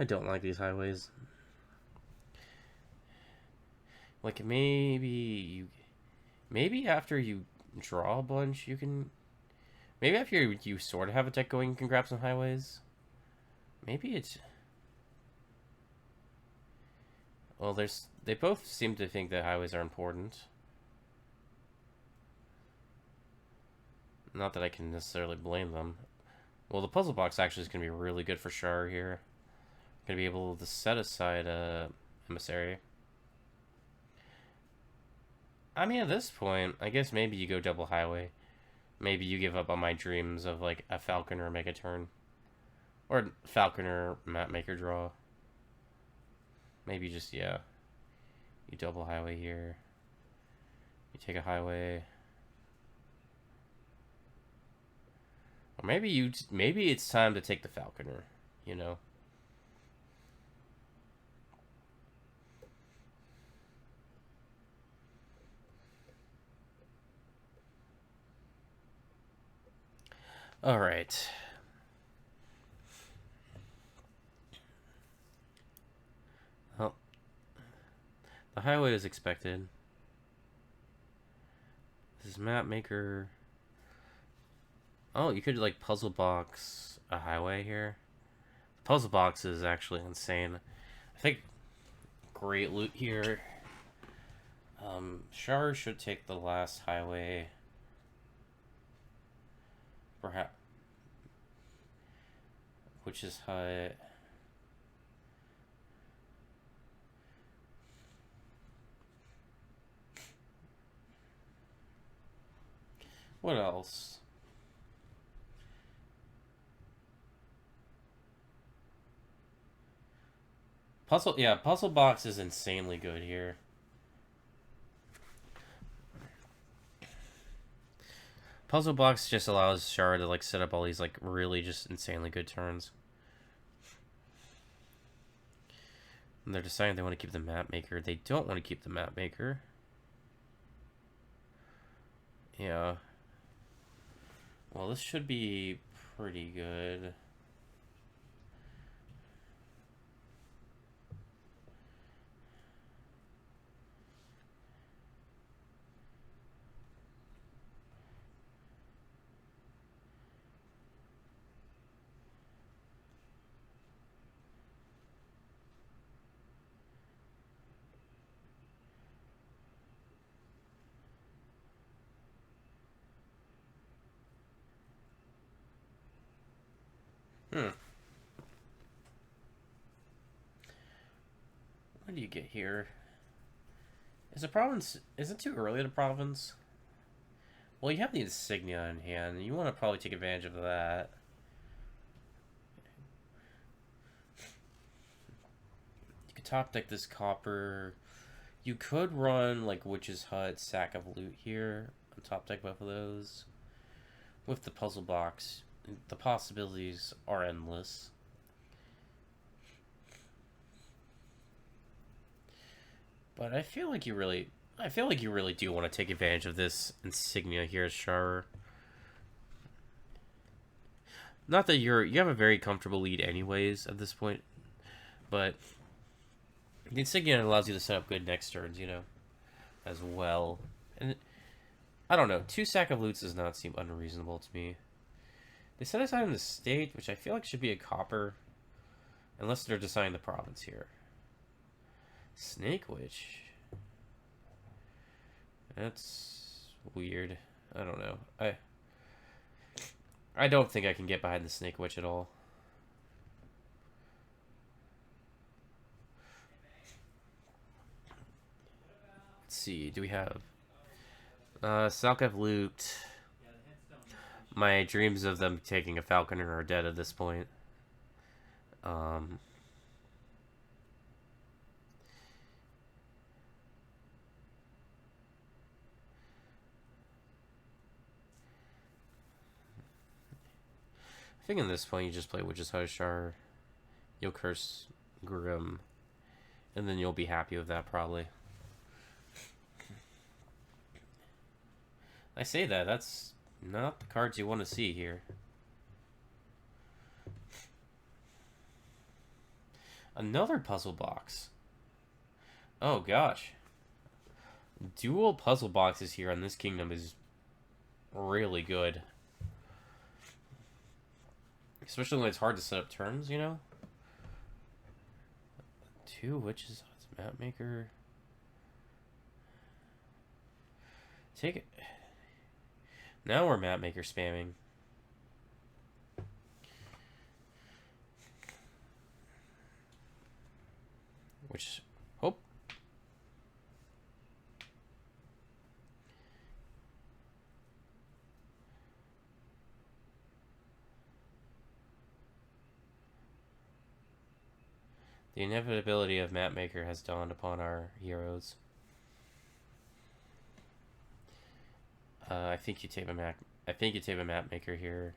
don't like these highways. Like maybe after you draw a bunch, you can. Maybe after you sort of have a deck going, you can grab some highways. Maybe it's. Well, they both seem to think that highways are important. Not that I can necessarily blame them. Well, the puzzle box actually is going to be really good for Sharur here. Going to be able to set aside a emissary. I mean, at this point, I guess maybe you go double highway. Maybe you give up on my dreams of like a Falconer Mega Turn. Or Falconer map maker draw. Maybe just, yeah. You double highway here. You take a highway. Or maybe it's time to take the Falconer, you know. All right. Well, the highway is expected. This map maker. Oh, you could like puzzle box a highway here. Puzzle box is actually insane. I think great loot here. Sharur should take the last highway. Perhaps Witch's Hut. What else? Puzzle box is insanely good here. Puzzle box just allows Sharur to like set up all these like really just insanely good turns. And they're deciding they want to keep the map maker. They don't want to keep the map maker. Yeah. Well, this should be pretty good. What do you get here? Is the province... Is it too early to province? Well, you have the insignia in hand. You want to probably take advantage of that. You could top deck this copper. You could run, like, Witch's Hut, Sack of Loot here. On top deck both of those. With the puzzle box. The possibilities are endless. But I feel like you really do want to take advantage of this insignia here, Sharur. Not that you have a very comfortable lead anyways at this point, but the insignia allows you to set up good next turns, you know, as well. And I don't know, 2 Sack of Loots does not seem unreasonable to me. They set aside in the state, which I feel like should be a copper, unless they're deciding the province here. Snake Witch. That's weird. I don't know. I don't think I can get behind the Snake Witch at all. Let's see. Do we have Salkav Loot? My dreams of them taking a Falconer are dead at this point. I think in this point you just play Witch's Hut Sharur. You'll curse Grim, and then you'll be happy with that probably. I say that, that's not the cards you want to see here. Another puzzle box. Oh gosh. Dual puzzle boxes here on this kingdom is really good. Especially when it's hard to set up turns, you know? 2 Witches, map maker. Take it. Now we're map maker spamming. Which, hope. The inevitability of map maker has dawned upon our heroes. I think you take a map. I think you take a map maker here.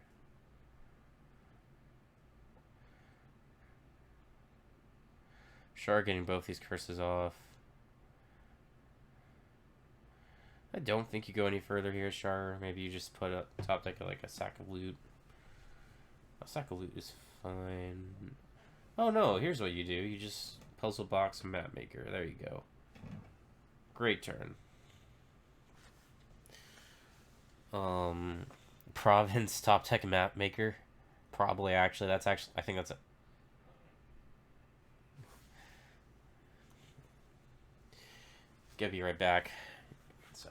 Sharur getting both these curses off. I don't think you go any further here, Sharur. Maybe you just put a top deck of like a Sack of Loot. A Sack of Loot is fine. Oh no, here's what you do. You just puzzle box and map maker. There you go. Great turn. Um, Province top tech map maker. Probably actually. That's actually. I think that's it. Gonna be right back. So.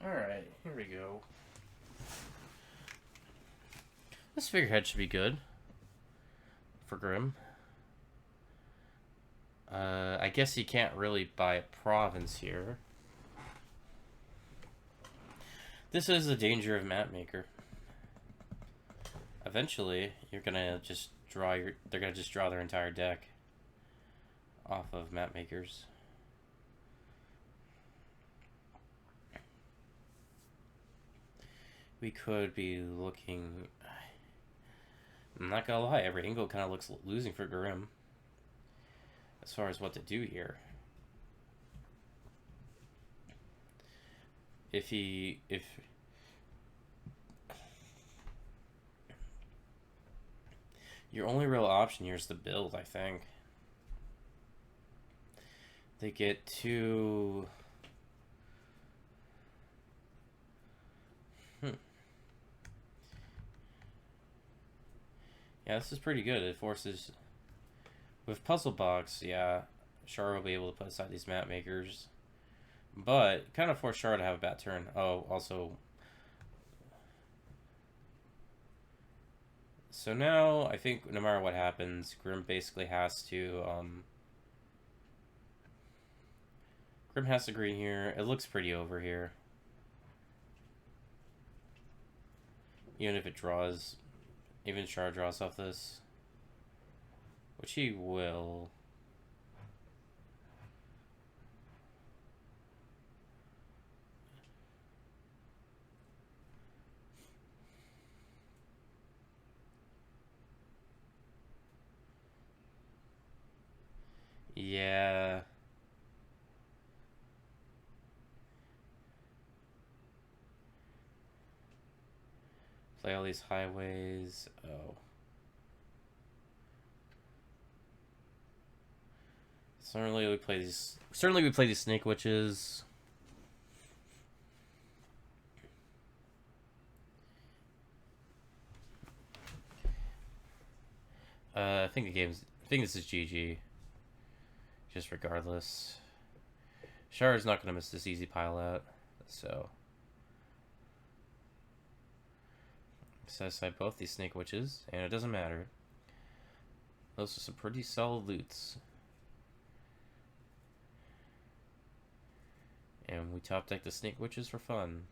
Alright, here we go. This figurehead should be good for Grim. I guess you can't really buy a province here. This is the danger of map maker. Eventually, you're gonna just draw your. They're gonna just draw their entire deck off of map makers. We could be looking. I'm not gonna lie, every angle kind of looks losing for Grim as far as what to do here. If your only real option here is the build, I think. They get two. Yeah, this is pretty good. It forces. With Puzzle Box, yeah, Sharur will be able to put aside these map makers. But kind of force Sharur to have a bad turn. Oh, also. So now, I think no matter what happens, Grim basically has to. Grim has to green here. It looks pretty over here. Even if it draws. Even Sharur draws off this. Which he will. Yeah. Play all these highways. Oh. Certainly we play these snake witches. I think this is GG. Just regardless. Sharur's not gonna miss this easy pile out, so. Set aside both these snake witches, and it doesn't matter. Those are some pretty solid loots. And we top deck the snake witches for fun.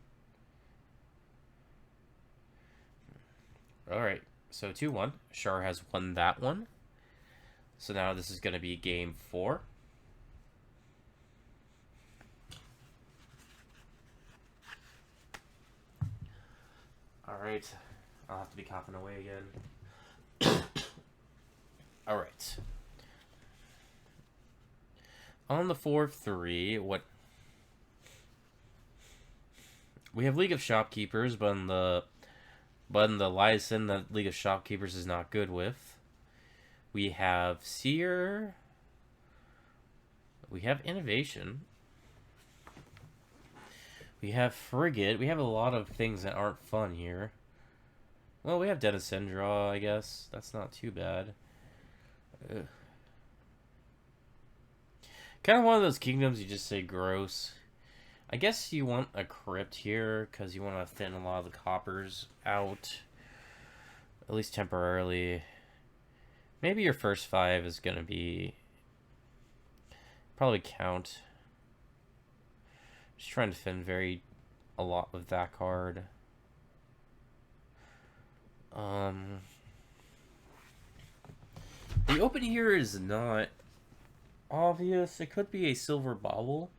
Alright, so 2-1. Sharur has won that one. So now this is going to be game 4. Alright. I'll have to be coughing away again. Alright. On the 4-3, what... We have League of Shopkeepers, but in the Lyson that League of Shopkeepers is not good with. We have Seer. We have Innovation. We have Frigate. We have a lot of things that aren't fun here. Well, we have Denizen draw, I guess. That's not too bad. Kind of one of those kingdoms you just say gross. I guess you want a crypt here because you want to thin a lot of the coppers out. At least temporarily. Maybe your first 5 is going to be... Probably count. Just trying to thin a lot with that card. The open here is not obvious. It could be a silver bauble.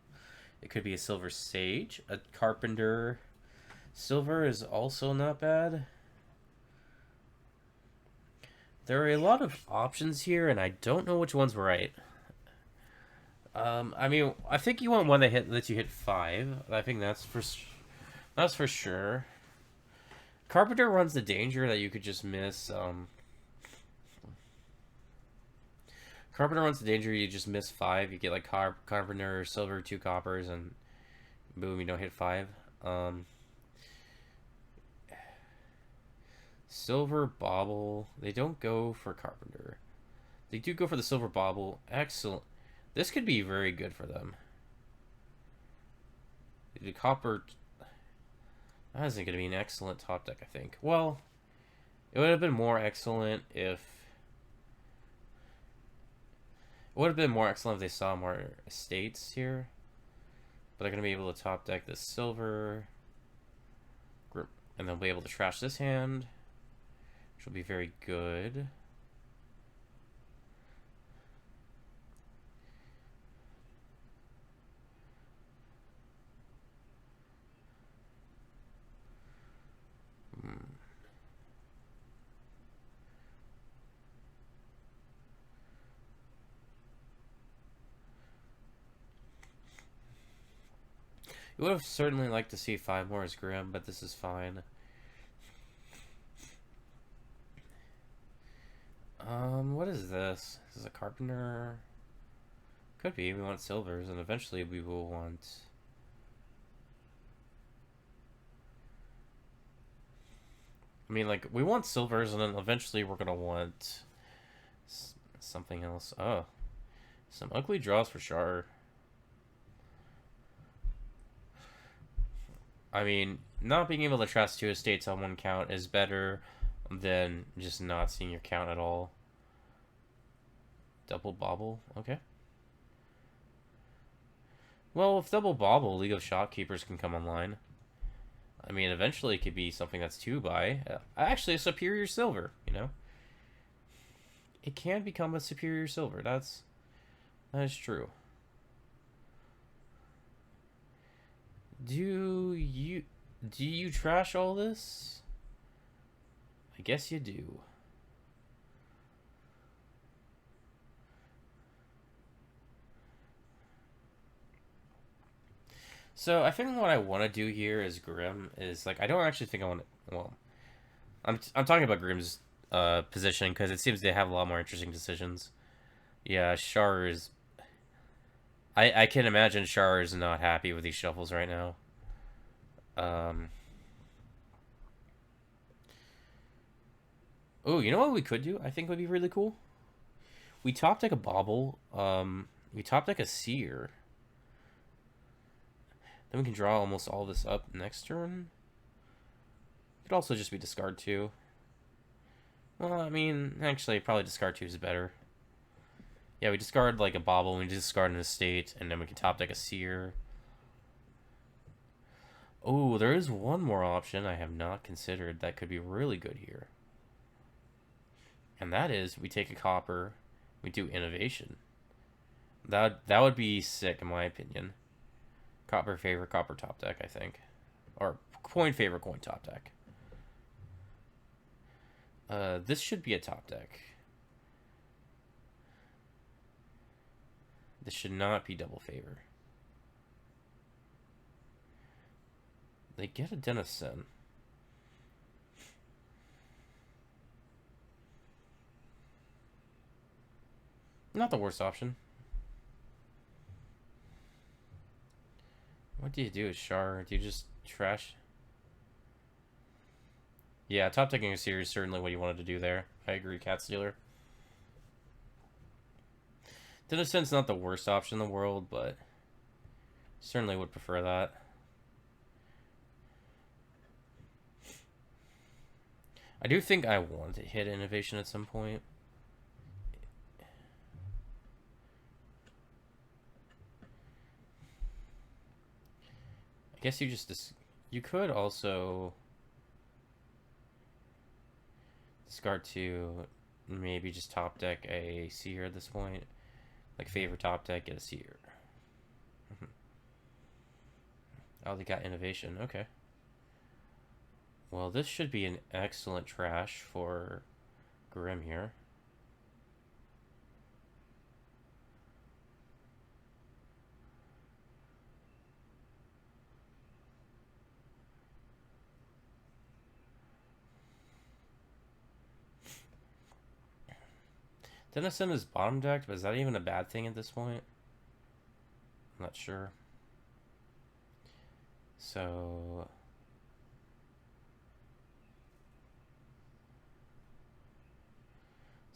It could be a silver sage. A carpenter. Silver is also not bad. There are a lot of options here, and I don't know which one's right. I mean, I think you want one that lets you hit 5. I think that's for sure. Carpenter runs the danger that you could just miss. Carpenter runs the danger you just miss 5. You get like Carpenter, Silver, 2 coppers, and boom, you don't hit 5. Silver Bauble. They don't go for Carpenter. They do go for the Silver Bauble. Excellent. This could be very good for them. The Copper... That isn't going to be an excellent top deck, I think. Well, it would have been more excellent if... It would have been more excellent if they saw more estates here. But they're going to be able to top deck this Silver. And they'll be able to trash this hand. Which will be very good. You would have certainly liked to see 5 more as Grim, but this is fine. What is this? This is a Carpenter. Could be. We want silvers, and eventually we will want... I mean, like, we want silvers, and then eventually we're gonna want something else. Oh. Some ugly draws for Sharur. I mean, not being able to trash 2 estates on 1 count is better than just not seeing your count at all. Double Bauble, okay. Well, with Double Bauble, League of Shopkeepers can come online. I mean, eventually it could be something that's 2 buy. Actually, a Superior Silver, you know? It can become a Superior Silver, that is true. Do you trash all this? I guess you do. So I think what I want to do here is Grim is like I don't actually think I want to. Well, I'm talking about Grim's position because it seems they have a lot more interesting decisions. Yeah, Sharur is. I can imagine Sharur is not happy with these shuffles right now. Oh, you know what we could do? I think would be really cool. We top deck a Bauble. We top deck a Seer. Then we can draw almost all this up next turn. It could also just be discard 2. Well, I mean, actually, probably discard 2 is better. Yeah, we discard like a Bauble, we discard an estate, and then we can top deck a Seer. Oh, there is one more option I have not considered that could be really good here. And that is, we take a copper, we do innovation. That would be sick in my opinion. Copper favor, copper top deck, I think. Or coin favor, coin top deck. This should be a top deck. This should not be double favor. They get a Denizen. Not the worst option. What do you do, Sharur? Do you just trash? Yeah, top decking a series is certainly what you wanted to do there. I agree, Cat Stealer. Denizen's not the worst option in the world, but certainly would prefer that. I do think I want to hit innovation at some point. I guess you could also discard 2, maybe just top deck a Seer at this point. Like favor top deck, get a Seer. Oh, they got innovation, okay. Well, this should be an excellent trash for Grim here. Denison is bottom decked, but is that even a bad thing at this point? I'm not sure. So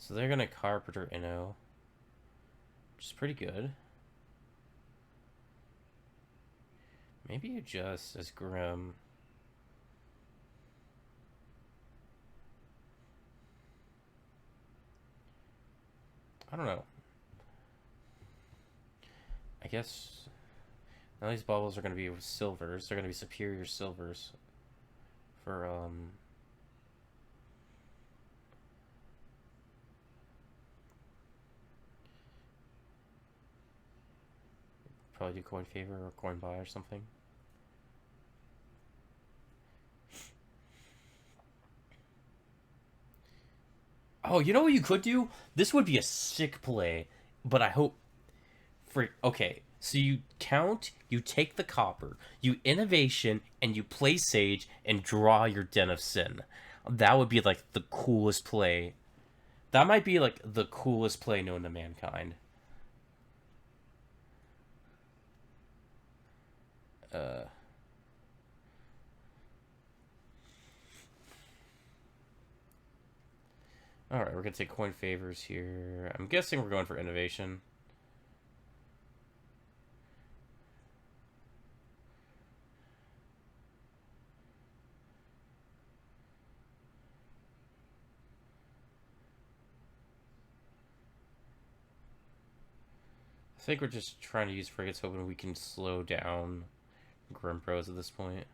they're gonna Carpenter Inno, which is pretty good. Maybe you just as Grim. I don't know. I guess now these bubbles are going to be silvers. They're going to be superior silvers for probably do coin favor or coin buy or something. Oh, you know what you could do? This would be a sick play, but I hope okay. So you count, you take the copper, you innovation, and you play Sage and draw your Den of Sin. That would be like the coolest play. That might be like the coolest play known to mankind. Alright, we're gonna take coin favors here. I'm guessing we're going for innovation. I think we're just trying to use frigates, hoping we can slow down grimmbros at this point.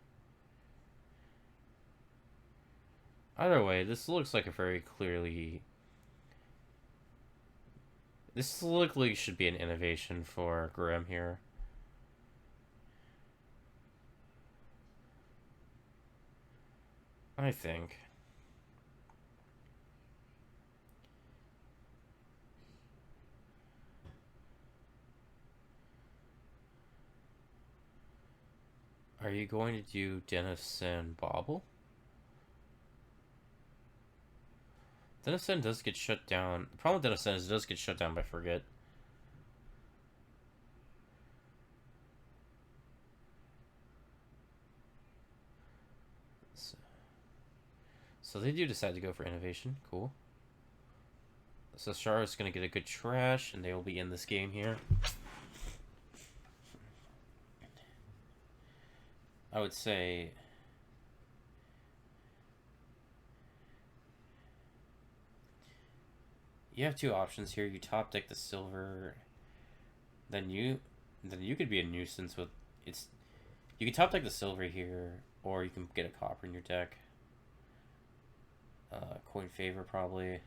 Either way, this looks like a very clearly... This likely should be an innovation for Grim here. I think. Are you going to do Denison Bobble? Denison does get shut down. The problem with Denison is it does get shut down by Frigate. So they do decide to go for innovation. Cool. So Sharur is going to get a good trash, and they will be in this game here. I would say... You have two options here. You top deck the silver, then you could be a nuisance with it's. You can top deck the silver here, or you can get a copper in your deck. Coin favor probably.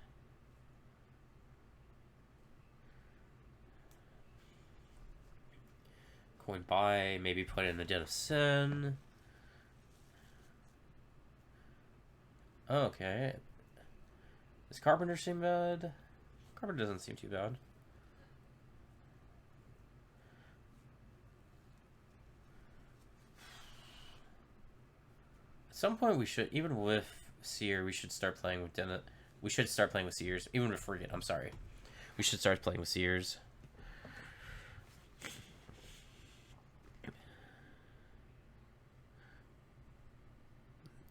Coin buy, maybe put in the Den of Sin. Okay. Does Carpenter seem bad? Carpenter doesn't seem too bad. At some point we should, even with Seer, we should start playing with Dennet. We should start playing with Seers. Even with Frigate, I'm sorry. We should start playing with Seers.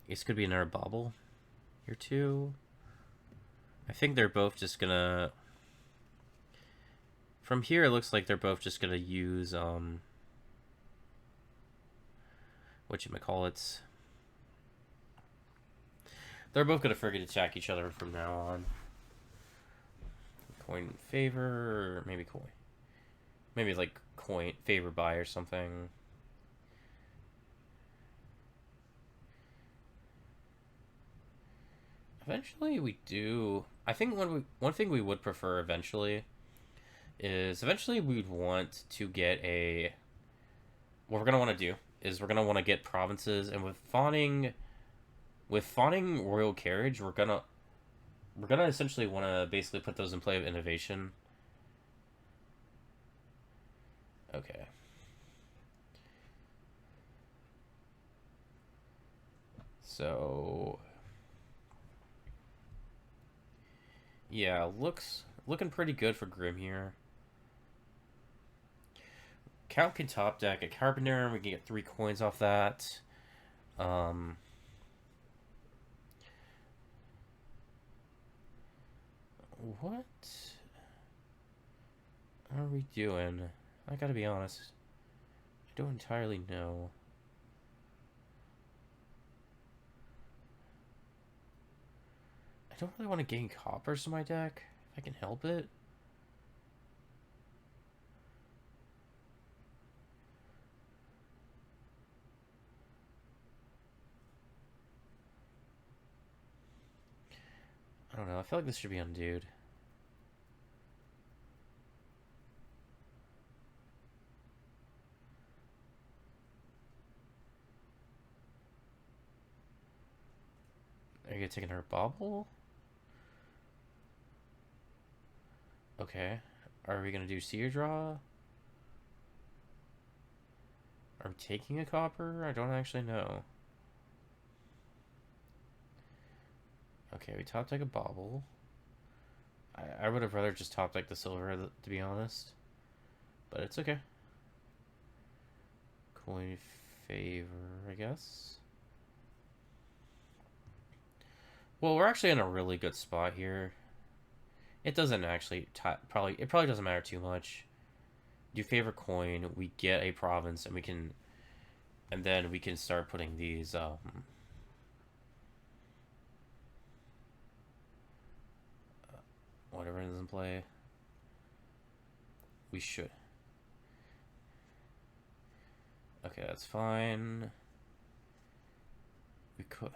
This could be another bobble here too. I think they're both just gonna... From here, it looks like they're both just gonna use, whatchamacallits. They're both gonna frigate attack each other from now on. Coin favor, or maybe coin. Maybe like coin favor buy or something. Eventually we do... I think one thing we would prefer eventually is we'd want to get a... What we're going to want to do is we're going to want to get provinces, and with fawning royal carriage, we're going to... We're gonna essentially want to basically put those in play of innovation. Okay. So yeah, looking pretty good for Grim here. Count can top deck a Carpenter, and we can get 3 coins off that. What are we doing? I gotta be honest. I don't entirely know. I don't really want to gain coppers to my deck, if I can help it. I don't know, I feel like this should be undude. Are you gonna take another bobble? Okay. Are we gonna do seer draw? Are we taking a copper? I don't actually know. Okay, we top deck a bobble. I would have rather just top deck the silver, to be honest. But it's okay. Coin favor, I guess. Well, we're actually in a really good spot here. It doesn't actually probably doesn't matter too much. Do favor coin, we get a province, and then we can start putting these whatever it is in play. We should. Okay, that's fine. We could.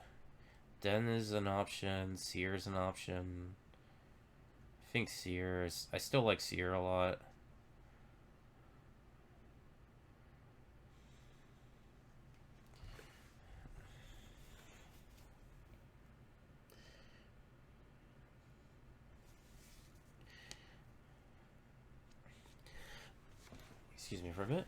Den is an option. Seer is an option. I think Seer is. I still like Seer a lot. Excuse me for a bit.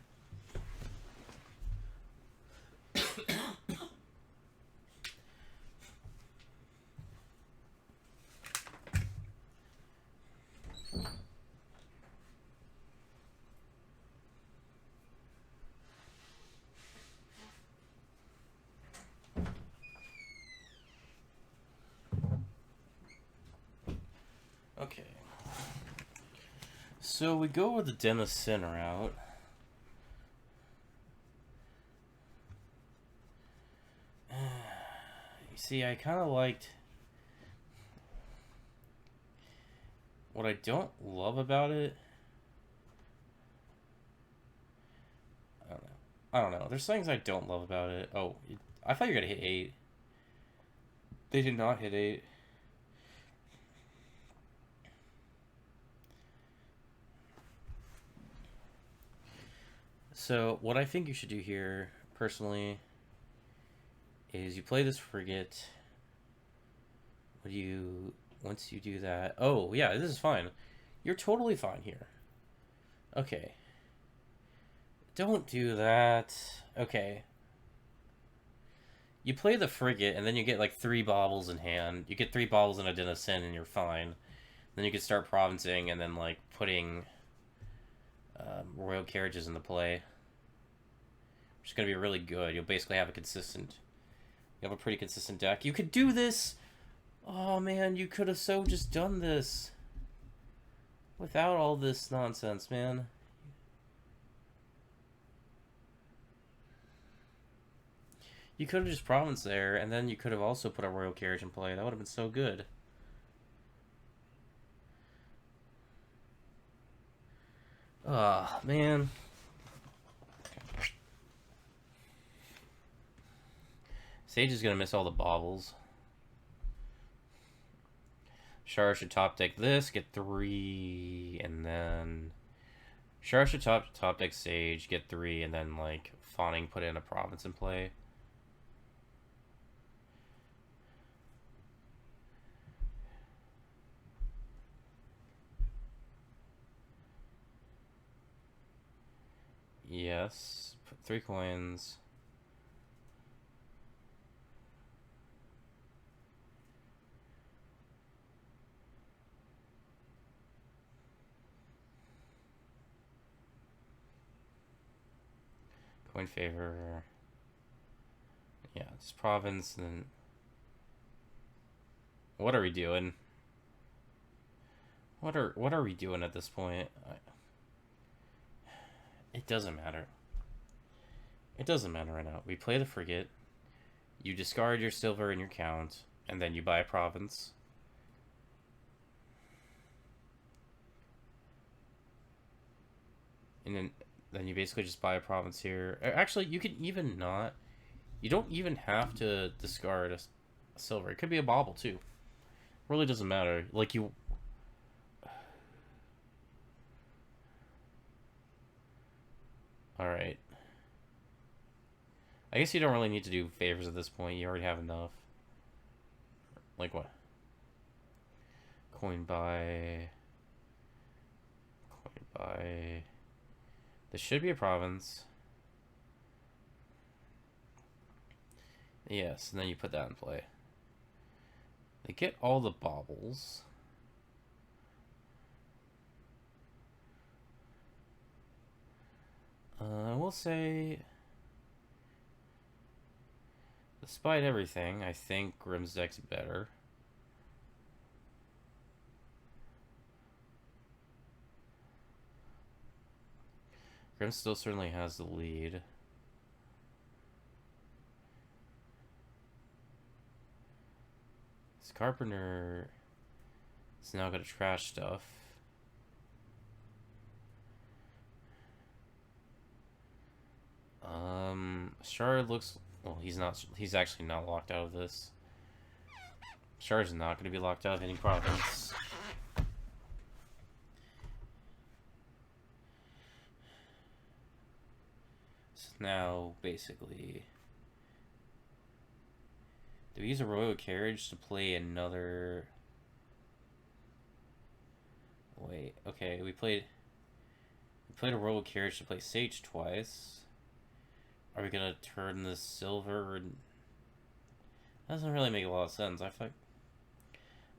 Okay. So we go with the Den of Sin route. You see, I kind of liked... What I don't love about it... I don't know. There's things I don't love about it. Oh, I thought you were going to hit 8. They did not hit 8. So, what I think you should do here, personally, is you play this Frigate. Once you do that... Oh, yeah, this is fine. You're totally fine here. Okay. Don't do that. Okay. You play the Frigate, and then you get like 3 baubles in hand. You get 3 baubles in a Den of Sin, and you're fine. Then you can start provincing, and then like putting royal carriages into play. Which is going to be really good. You'll basically have a pretty consistent deck. You could do this! Oh man, you could have so just done this. Without all this nonsense, man. You could have just province there, and then you could have also put a royal carriage in play. That would have been so good. Ah, man. Sage is going to miss all the baubles. Sharur should top deck this, get 3, and then... Sharur should top deck Sage, get 3, and then, like, Fawning put in a province in play. Yes. Put 3 coins. Coin favor. Yeah, it's province, and then... What are we doing? What are we doing at this point? It doesn't matter. It doesn't matter right now. We play the Frigate. You discard your silver in your count, and then you buy a province. And then you basically just buy a province here. Actually, you can even not... You don't even have to discard a silver. It could be a bauble, too. Really doesn't matter. Like, you... Alright. I guess you don't really need to do favors at this point. You already have enough. Like what? Coin buy... Coin buy... This should be a province. Yes, and then you put that in play. They get all the baubles. We'll say... Despite everything, I think Grimm's deck's better. Grimm still certainly has the lead. This Carpenter is now going to trash stuff. Sharur looks... Well, he's not... He's actually not locked out of this. Sharur's not going to be locked out of any province. So now, basically... Do we use a royal carriage to play another... Wait, okay, we played a royal carriage to play Sage twice. Are we gonna turn this silver? And... That doesn't really make a lot of sense. I feel like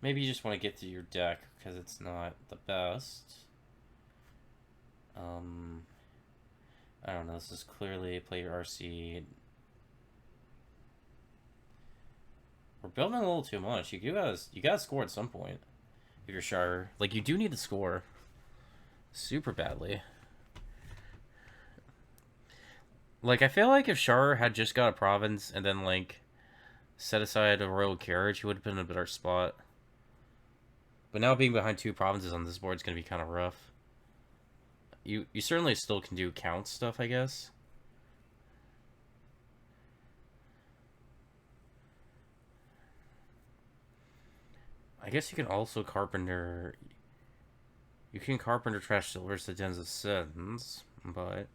maybe you just want to get to your deck because it's not the best. I don't know. This is clearly play your RC. We're building a little too much. You gotta score at some point. If you're Sharur, like you do need to score super badly. Like, I feel like if Sharur had just got a province and then, like, set aside a royal carriage, he would have been in a better spot. But now being behind 2 provinces on this board is going to be kind of rough. You certainly still can do count stuff, I guess. I guess you can also carpenter... You can carpenter trash silvers to Dens of Sins, but...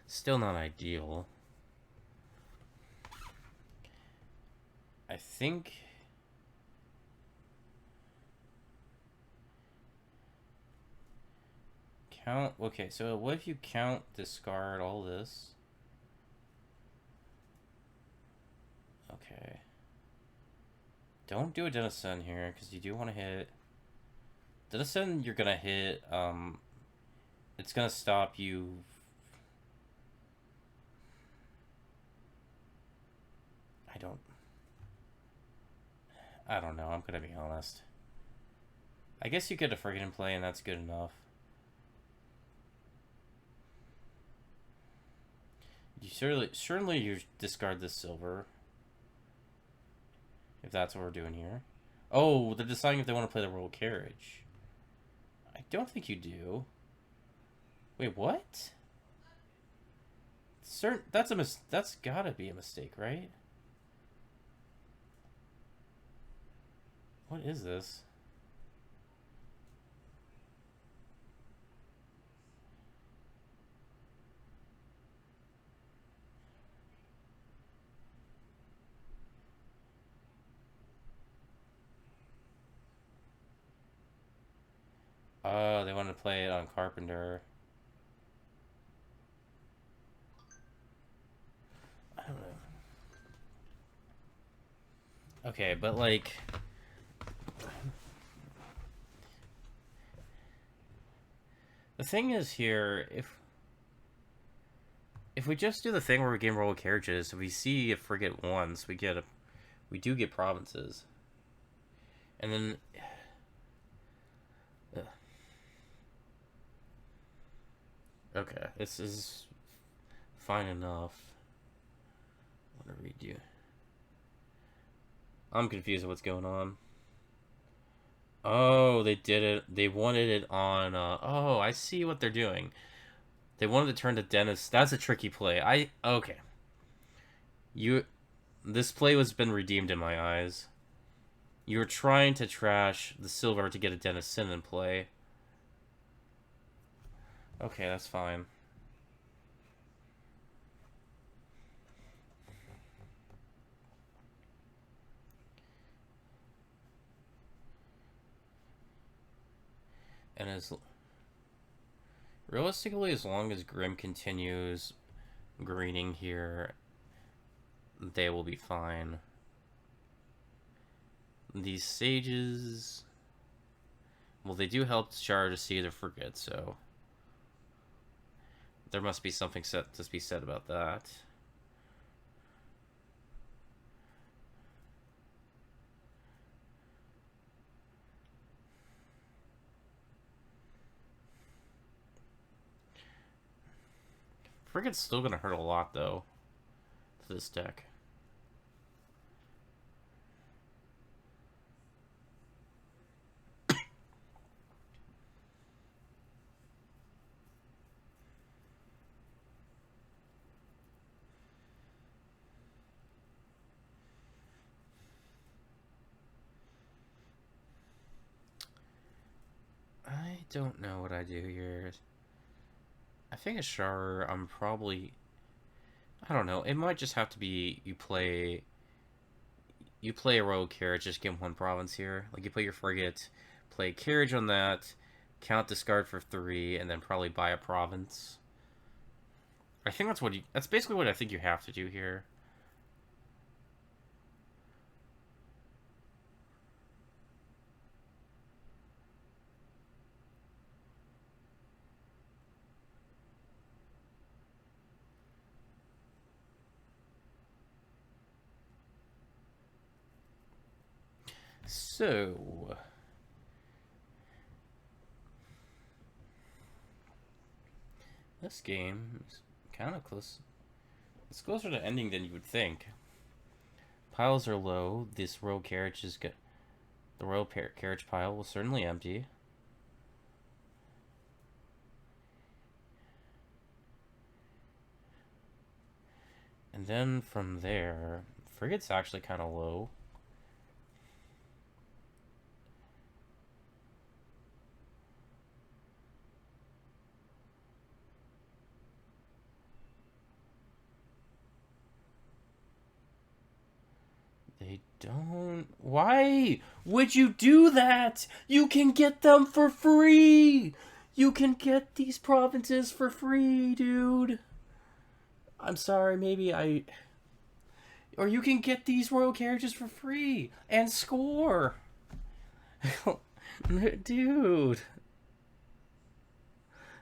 Still not ideal. I think... Count... Okay, so what if you count, discard all this? Okay. Don't do a Denison here, because you do want to hit... Denison, you're going to hit, it's going to stop you... I don't know, I'm gonna be honest. I guess you get a Frigate in play and that's good enough. You certainly you discard this silver. If that's what we're doing here. Oh, they're deciding if they want to play the royal carriage. I don't think you do. Wait, what? That's gotta be a mistake, right? What is this? Oh, they want to play it on Carpenter. I don't know. Okay, but like, the thing is here, if we just do the thing where we game roll carriages, if we see a frigate once, we do get provinces, and then okay, this is fine enough. What do we do? I'm confused with what's going on. Oh, they did it. They wanted it on. Oh, I see what they're doing. They wanted to turn to Dennis. That's a tricky play. Okay. You, this play has been redeemed in my eyes. You're trying to trash the silver to get a Denison in play. Okay, that's fine. And as realistically, as long as Grim continues greening here, they will be fine. These sages, well, they do help Sharur to see the frigate, so there must be something to be said about that. Frigate's still gonna hurt a lot, though, to this deck. I don't know what I do here. I think a Sharur, I'm probably... I don't know. It might just have to be you play a royal carriage, just give him one province here. Like, you play your frigate, play a carriage on that, count discard for 3, and then probably buy a province. I think that's basically what I think you have to do here. So, this game is kind of close. It's closer to ending than you would think. Piles are low. This royal carriage is good. The royal carriage pile will certainly empty. And then from there, frigate's actually kind of low. They don't... Why would you do that? You can get them for free! You can get these provinces for free, dude. I'm sorry, maybe I... Or you can get these royal carriages for free and score. Dude.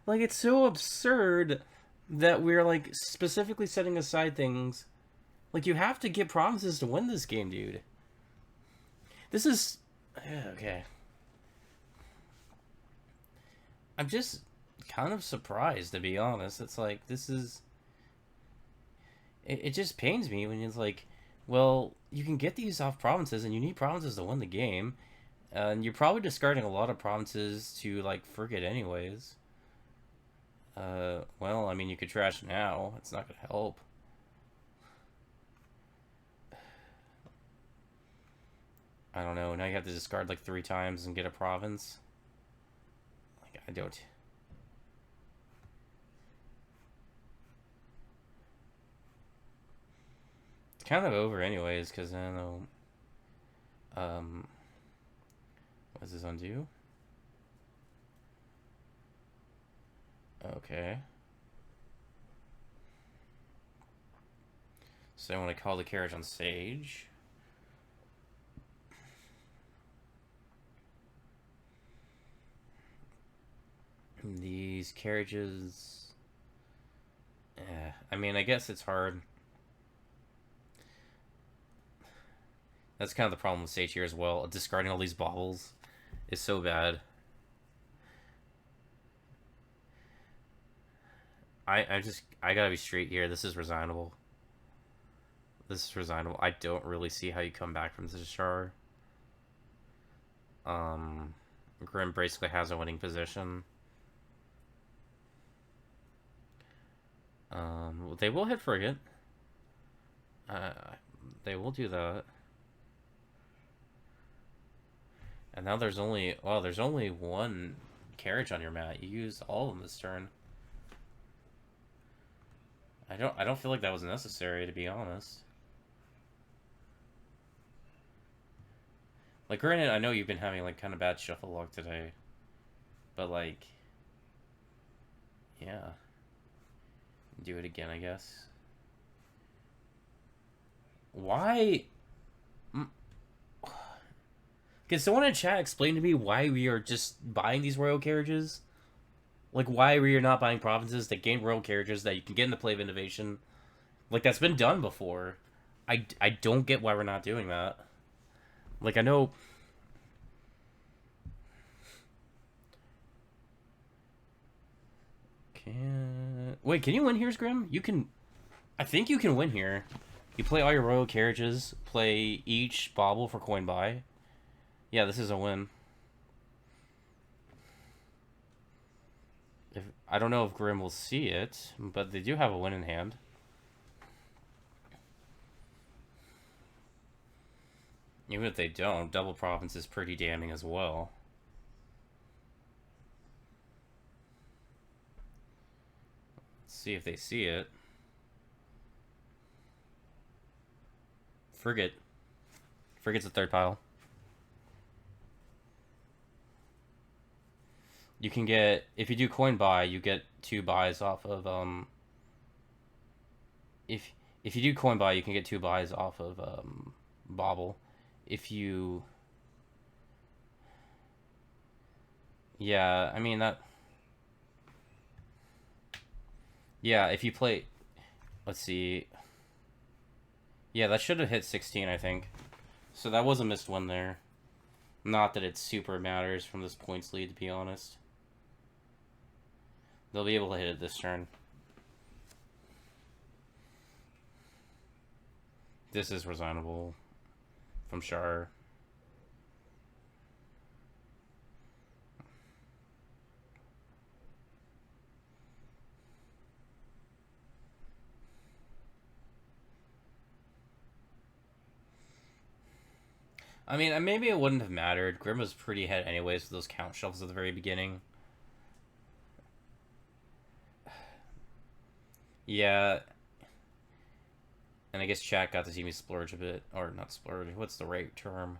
Like, it's so absurd that we're, like, specifically setting aside things. Like, you have to get promises to win this game, dude. This is... Okay. I'm just kind of surprised, to be honest. It's like, this is... It just pains me when it's like, well, you can get these off provinces, and you need provinces to win the game. And you're probably discarding a lot of provinces to, like, frigate anyways. Well, I mean, you could trash now. It's not gonna help. I don't know. Now you have to discard, like, 3 times and get a province. Like, I don't... It's kind of over anyways, because I don't know... What does this undo? Okay. So I want to call the carriage on stage. These carriages... I mean, I guess it's hard. That's kind of the problem with stage here as well. Discarding all these baubles is so bad. I gotta be straight here. This is resignable. This is resignable. I don't really see how you come back from this Sharur. Grimm basically has a winning position. They will hit Frigate. They will do that. And now there's only one carriage on your mat. You used all of them this turn. I don't feel like that was necessary, to be honest. Like, granted, I know you've been having like kind of bad shuffle luck today, but like, yeah, do it again, I guess. Why? Can someone in chat explain to me why we are just buying these royal carriages? Like, why we are not buying provinces that gain royal carriages that you can get in the play of innovation? Like, that's been done before. I don't get why we're not doing that. Like, I know... Wait, can you win here, Grim? You can... I think you can win here. You play all your royal carriages, play each bauble for coin buy. Yeah, this is a win. I don't know if Grim will see it, but they do have a win in hand. Even if they don't, double province is pretty damning as well. Let's see if they see it. Frigate. Frigate's the third pile. You can get, if you do coin buy, you get 2 buys off of, if you do coin buy, you can get 2 buys off of, bauble. If you, yeah, I mean, that, yeah, if you play, let's see, yeah, that should have hit 16, I think. So that was a missed one there. Not that it super matters from this points lead, to be honest. They'll be able to hit it this turn. This is resignable from Sharur. I mean, maybe it wouldn't have mattered. Grim was pretty ahead anyways with those count shuffles at the very beginning. Yeah. And I guess chat got to see me splurge a bit. Or not splurge. What's the right term?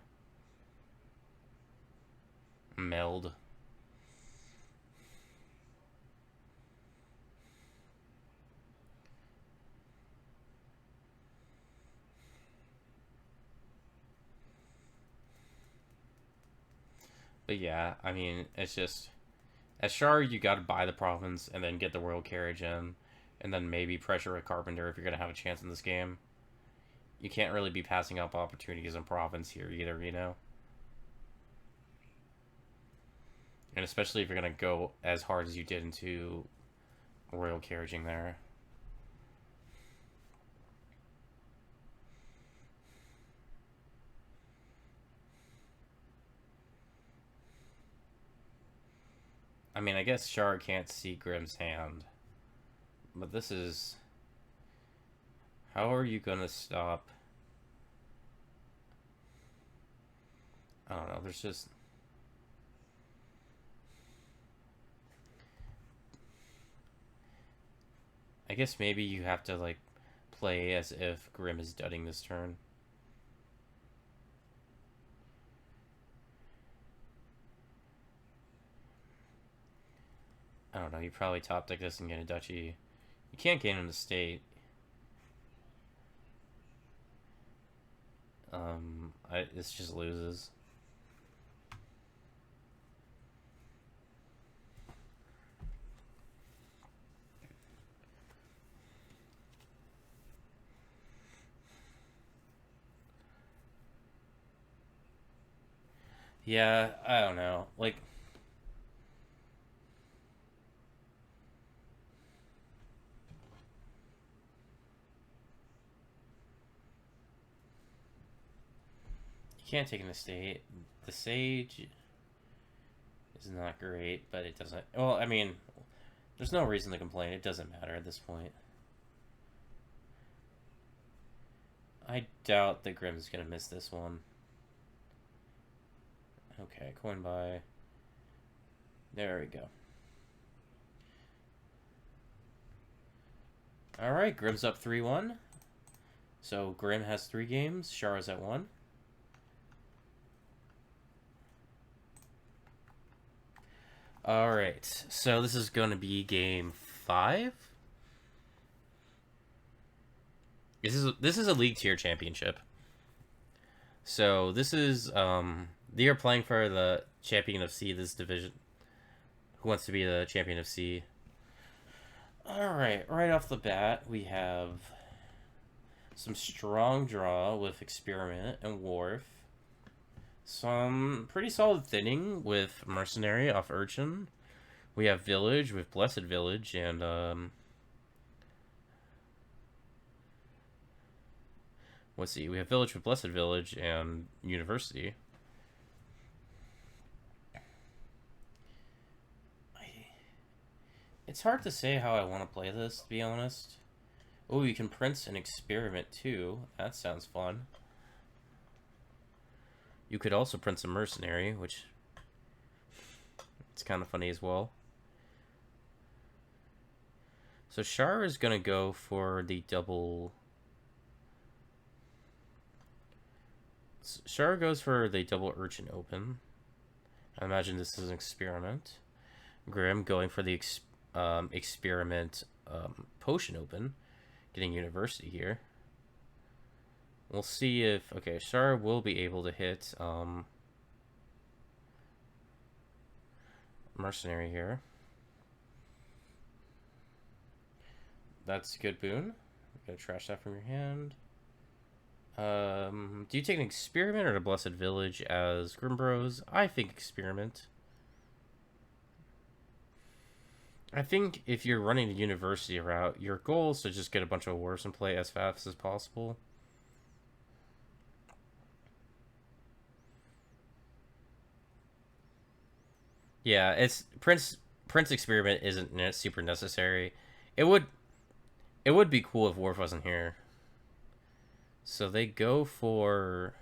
Meld. But yeah, I mean, it's just... At Sharur, you gotta buy the province and then get the royal carriage in. And then maybe pressure a carpenter if you're gonna have a chance in this game. You can't really be passing up opportunities in province here either, you know? And especially if you're gonna go as hard as you did into royal carriaging there. I mean, I guess Sharur can't see Grimm's hand. But this is... How are you gonna stop... I don't know, there's just... I guess maybe you have to, like, play as if Grimm is dudding this turn. I don't know. You probably top deck this and get a duchy. You can't gain an estate. This just loses. Yeah, I don't know. Like, you can't take an estate. The Sage is not great, but it doesn't. Well, I mean, there's no reason to complain. It doesn't matter at this point. I doubt that Grimm's gonna miss this one. Okay, coin buy. There we go. Alright, Grimm's up 3-1. So Grimm has 3 games. Sharur's at 1. Alright, so this is going to be game 5. This is a league tier championship. So this is they are playing for the champion of C, this division. Who wants to be the champion of C? Alright, right off the bat we have some strong draw with Experiment and Wharf. Some pretty solid thinning with Mercenary off Urchin. We have Village with Blessed Village and let's see, we have Village with Blessed Village and University. It's hard to say how I want to play this, to be honest. Oh, you can Prince and Experiment too. That sounds fun. You could also Prince a Mercenary, which it's kind of funny as well. So Sharur is going to go for the double... Sharur goes for the double Urchin open. I imagine this is an Experiment. Grimm going for the Experiment potion open. Getting University here. We'll see if... Okay, Sharur will be able to hit Mercenary here. That's a good boon. Gotta trash that from your hand. Do you take an Experiment or a Blessed Village as grimmbros? I think Experiment. I think if you're running the University route, your goal is to just get a bunch of wars and play as fast as possible. Yeah, it's Prince Experiment isn't super necessary. It would be cool if Worf wasn't here. So they go for...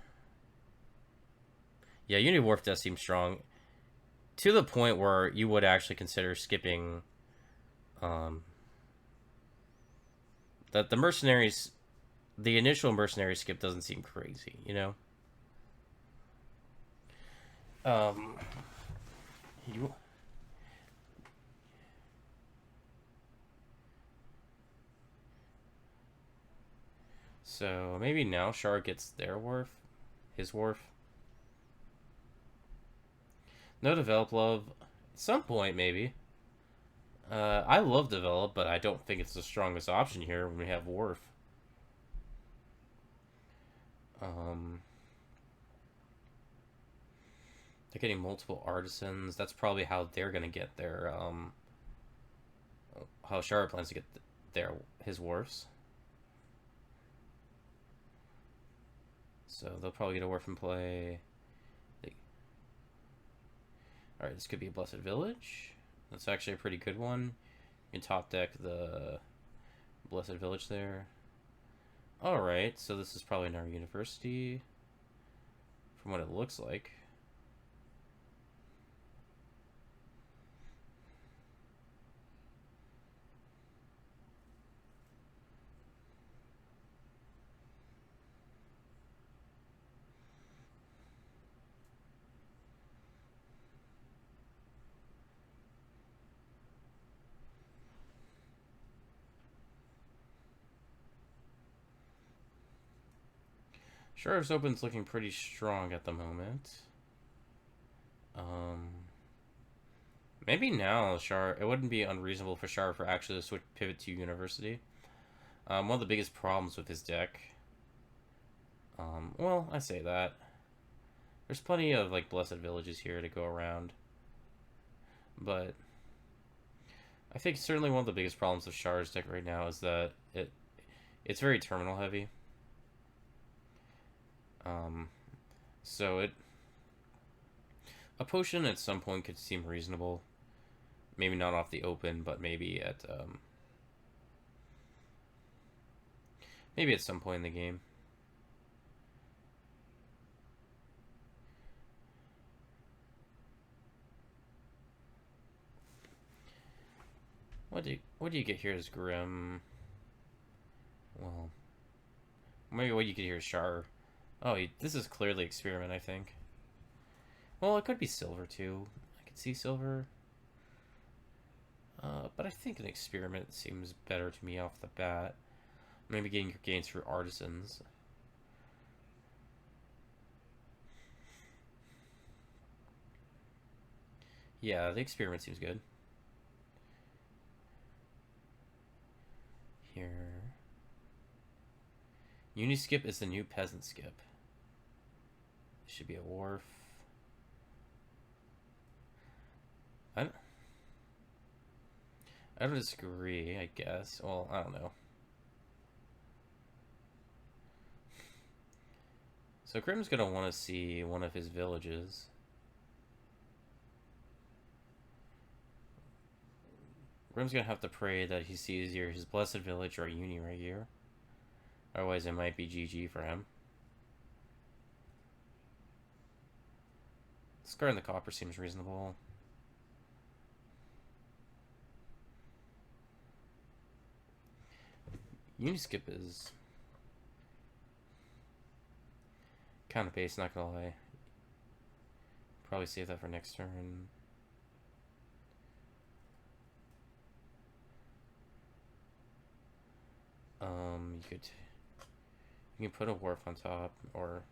Yeah, Unity Worf does seem strong. To the point where you would actually consider skipping... that the mercenaries... The initial mercenary skip doesn't seem crazy, you know? You... So maybe now Shark gets their Wharf. His Wharf. No Develop Love. At some point, maybe. I love Develop, but I don't think it's the strongest option here when we have Wharf. They're getting multiple artisans. That's probably how they're gonna get their how Sharur plans to get his wharfs. So they'll probably get a wharf in play. Alright, this could be a Blessed Village. That's actually a pretty good one. You can top deck the Blessed Village there. Alright, so this is probably in our University. From what it looks like. Sharur's Open's looking pretty strong at the moment. Maybe now Sharur, it wouldn't be unreasonable for Sharur for actually to switch pivot to University. One of the biggest problems with his deck. Well, I say that. There's plenty of like Blessed Villages here to go around. But I think certainly one of the biggest problems of Sharur's deck right now is that it's very terminal heavy. So a potion at some point could seem reasonable. Maybe not off the open, but maybe at some point in the game. What do you get here is Grim. Well, maybe what you get here is Sharur. Oh, this is clearly Experiment, I think. Well, it could be Silver too. I could see Silver. But I think an Experiment seems better to me off the bat. Maybe getting your gains through Artisans. Yeah, the Experiment seems good. Here. Uniskip is the new Peasant Skip. Should be a wharf. I don't disagree, I guess. Well, I don't know. So Grim's gonna want to see one of his villages. Grim's gonna have to pray that he sees either his Blessed Village or Uni right here. Otherwise, it might be GG for him. Scar in the Copper seems reasonable. Uniskip is kind of base, not gonna lie. Probably save that for next turn. You can put a wharf on top, or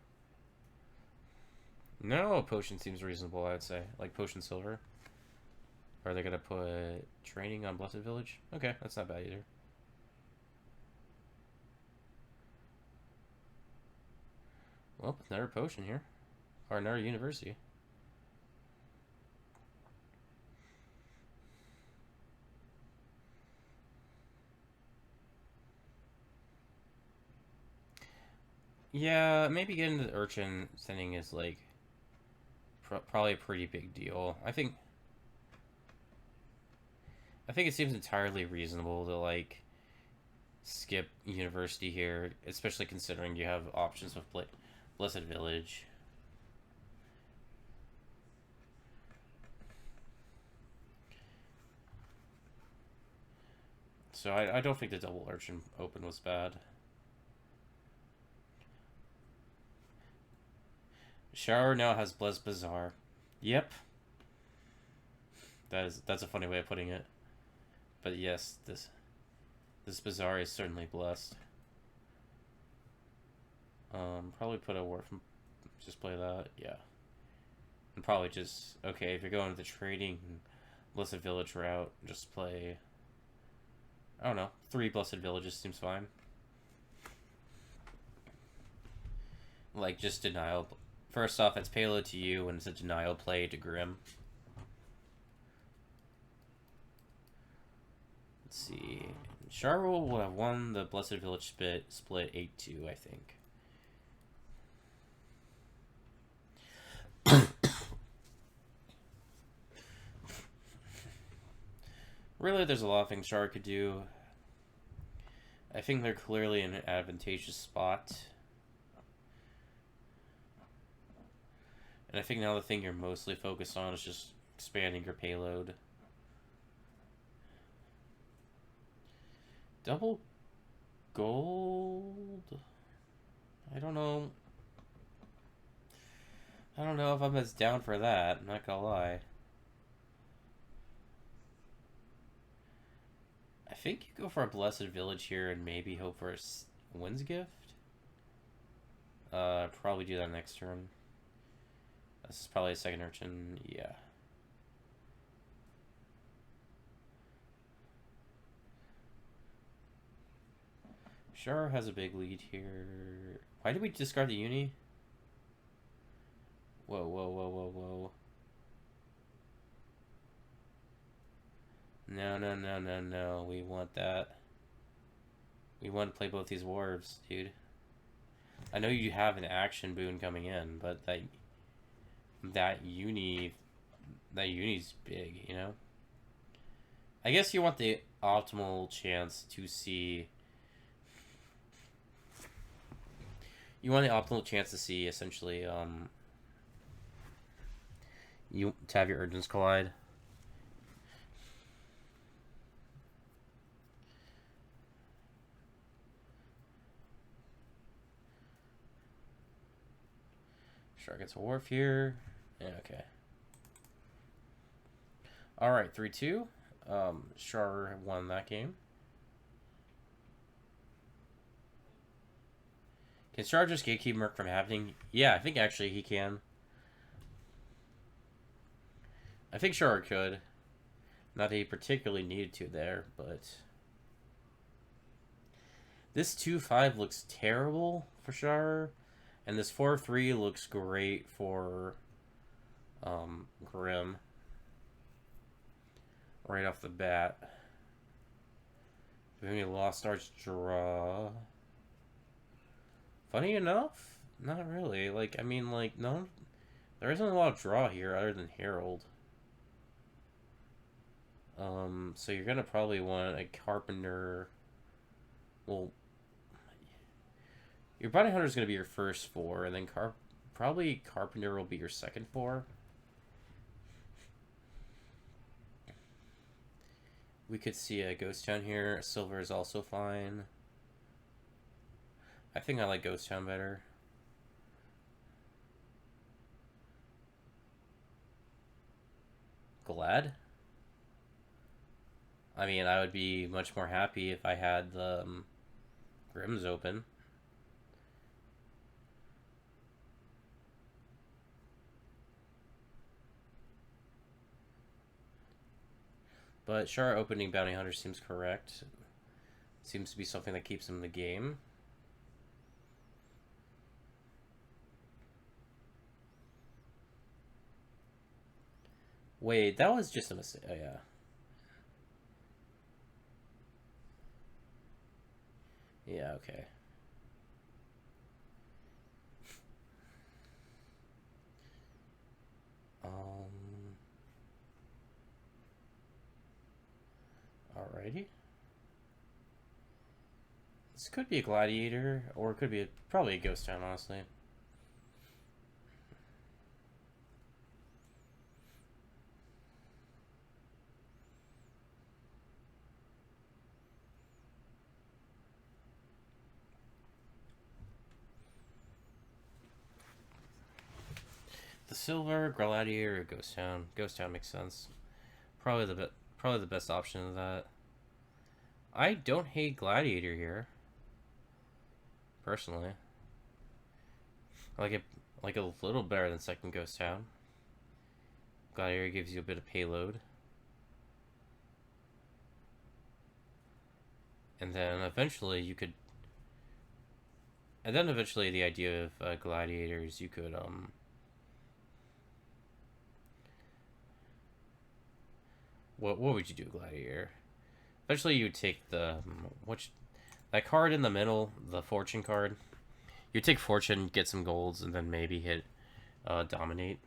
no, a potion seems reasonable. I'd say like Potion Silver. Are they gonna put training on Blessed Village? Okay, that's not bad either. Well, another potion here, or another university. Yeah, maybe getting the Urchin thing is like probably a pretty big deal. I think it seems entirely reasonable to like skip University here, especially considering you have options with Blessed Village. So I don't think the double Urchin open was bad. Sharur now has Bless Bazaar. Yep. That's a funny way of putting it. But yes, this Bazaar is certainly blessed. Probably put a wharf and just play that, yeah. And probably just, okay, if you're going to the trading Blessed Village route, just play, I don't know, 3 Blessed Villages seems fine. Like, just denial. First off, it's payload to you, and it's a denial play to Grim. Let's see. Sharur will have won the Blessed Village split 8-2, I think. Really, there's a lot of things Sharur could do. I think they're clearly in an advantageous spot. And I think now the thing you're mostly focused on is just expanding your payload. Double gold? I don't know. I don't know if I'm as down for that, I'm not gonna lie. I think you go for a Blessed Village here and maybe hope for a Wind's Gift. Probably do that next turn. This is probably a second urchin. Yeah. Sharur has a big lead here. Why did we discard the uni? Whoa, whoa, whoa, whoa, whoa. No, no, no, no, no. We want that. We want to play both these wharves, dude. I know you have an action boon coming in, but that uni's big, you know? I guess you want the optimal chance to see... You want the optimal chance to see, essentially, to have your urgents collide. Sure, gets a wharf here. Yeah, okay. Alright, 3-2. Sharur won that game. Can Sharur just gatekeep Merc from happening? Yeah, I think actually he can. I think Sharur could. Not that he particularly needed to there, but... This 2-5 looks terrible for Sharur. And this 4-3 looks great for Grim. Right off the bat. Maybe Lost Arts draw. Funny enough, not really. Like, I mean, like, no, there isn't a lot of draw here other than Herald. So you're gonna probably want a Carpenter. Well, your Bounty Hunter is gonna be your first 4, and then probably Carpenter will be your second 4. We could see a Ghost Town here. Silver is also fine. I think I like Ghost Town better. Glad? I mean, I would be much more happy if I had the Grims open. But Sharur opening Bounty Hunter seems correct. Seems to be something that keeps him in the game. Wait, that was just a mistake. Oh, yeah. Yeah, okay. Alrighty. This could be a Gladiator, or it could be probably a Ghost Town, honestly. The Silver, Gladiator, or Ghost Town. Ghost Town makes sense. Probably the best option of that. I don't hate Gladiator here. Personally. I like a little better than second Ghost Town. Gladiator gives you a bit of payload. And then eventually you could... And then eventually the idea of Gladiators, you could, What would you do, Gladiator? Eventually you would take the... that card in the middle, the Fortune card. You take Fortune, get some golds, and then maybe hit Dominate.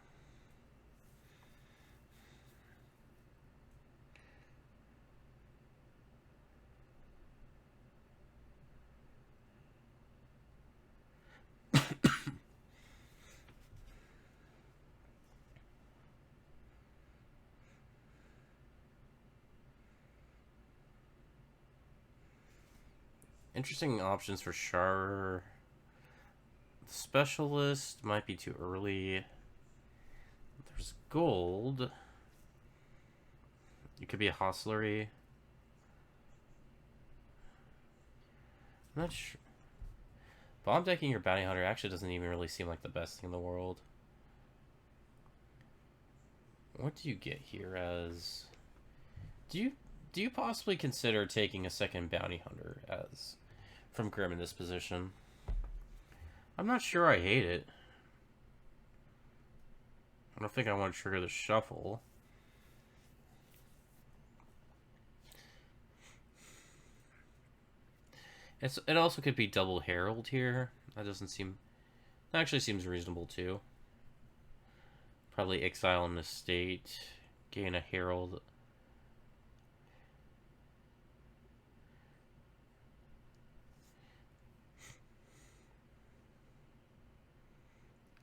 Interesting options for Sharur. Specialist might be too early. There's gold. It could be a hostlery. I'm not sure. Bomb decking your bounty hunter actually doesn't even really seem like the best thing in the world. What do you get here as... Do you possibly consider taking a second bounty hunter as from Grim in this position? I'm not sure I hate it. I don't think I want to trigger the shuffle. It also could be double Herald here. That doesn't seem... That actually seems reasonable too. Probably exile an estate, gain a Herald.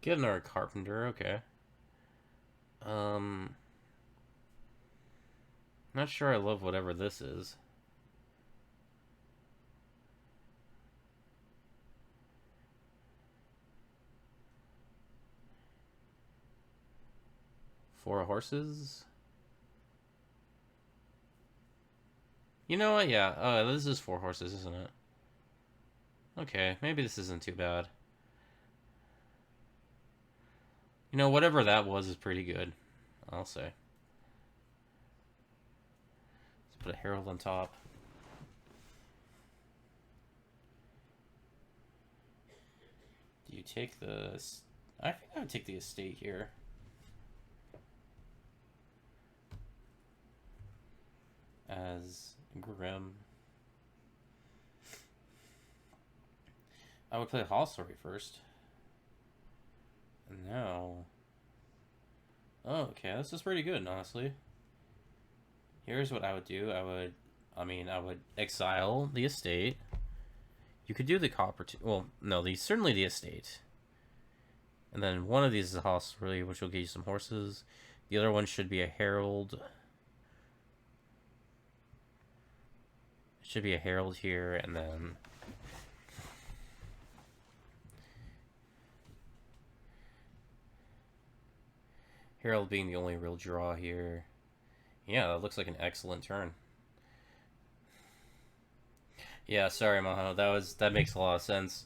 Get another Carpenter, okay. Not sure I love whatever this is. Four horses? You know what? Yeah. Oh, this is four horses, isn't it? Okay, maybe this isn't too bad. You know, whatever that was is pretty good, I'll say. Let's put a Herald on top. Do you take the... I think I would take the estate here. As Grim. I would play Hostelry first. And now... Oh, okay, this is pretty good, honestly. Here's what I would do. I would exile the estate. You could do the copper... Well, no, certainly the estate. And then one of these is a Hostelry, which will give you some horses. The other one should be a Herald. Should be a Herald here, and then... Herald being the only real draw here. Yeah, that looks like an excellent turn. Yeah, sorry, Mahano. That makes a lot of sense.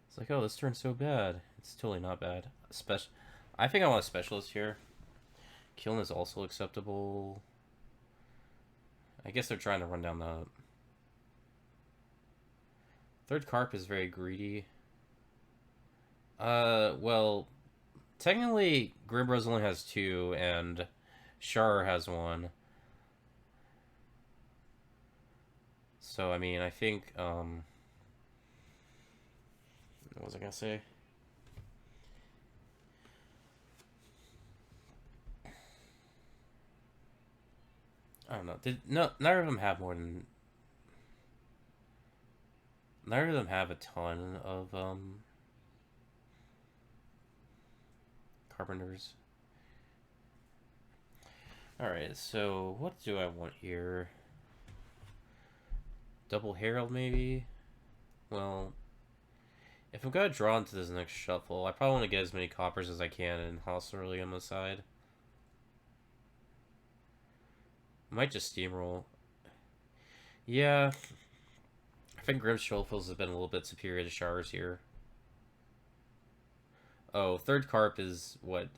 It's like, oh, this turn's so bad. It's totally not bad. I think I want a specialist here. Kiln is also acceptable. I guess they're trying to run down the... Third Carp is very greedy. Well, technically, Grimmbros only has 2, and Sharur has 1. So, I mean, I think, what was I gonna say? I don't know. Neither of them have more than... Neither of them have a ton of, Carpenters. Alright, so what do I want here? Double Herald, maybe? Well, if I'm gonna draw into this next shuffle, I probably want to get as many coppers as I can and Hostelry on the side. Might just steamroll. Yeah. I think Grimm's Shuffles has been a little bit superior to Sharur's here. Oh, third Carp is what,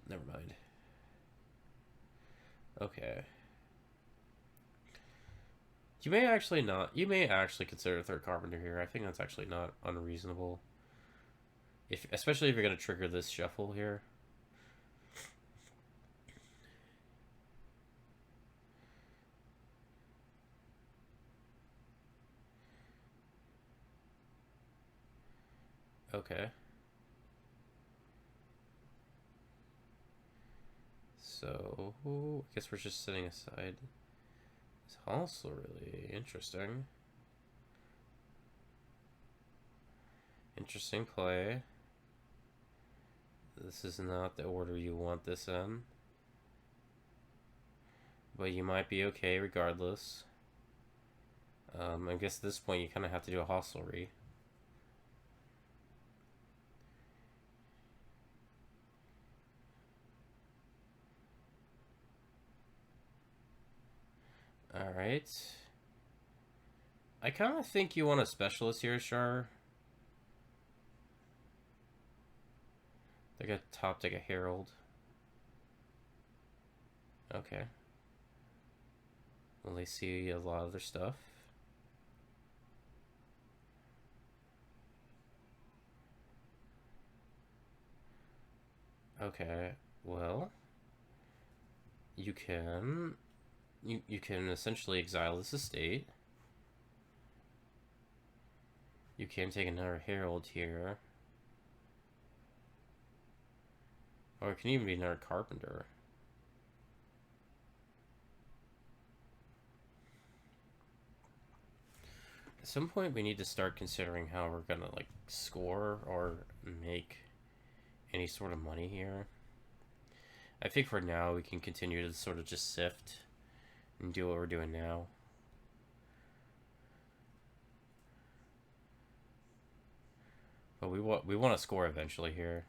never mind. Okay. You may actually consider a third Carpenter here. I think that's actually not unreasonable. Especially if you're gonna trigger this shuffle here. Okay. So, I guess we're just setting aside. It's also really interesting. Interesting play. This is not the order you want this in. But you might be okay regardless. I guess at this point you kind of have to do a hostelry. Alright. I kind of think you want a specialist here, Sharur. They got top deck a Herald. Okay. Well, they see a lot of their stuff. Okay, well, you can essentially exile this estate. You can take another Herald here. Or it can even be another Carpenter. At some point we need to start considering how we're gonna like score or make any sort of money here. I think for now we can continue to sort of just sift and do what we're doing now. But we want to score eventually here.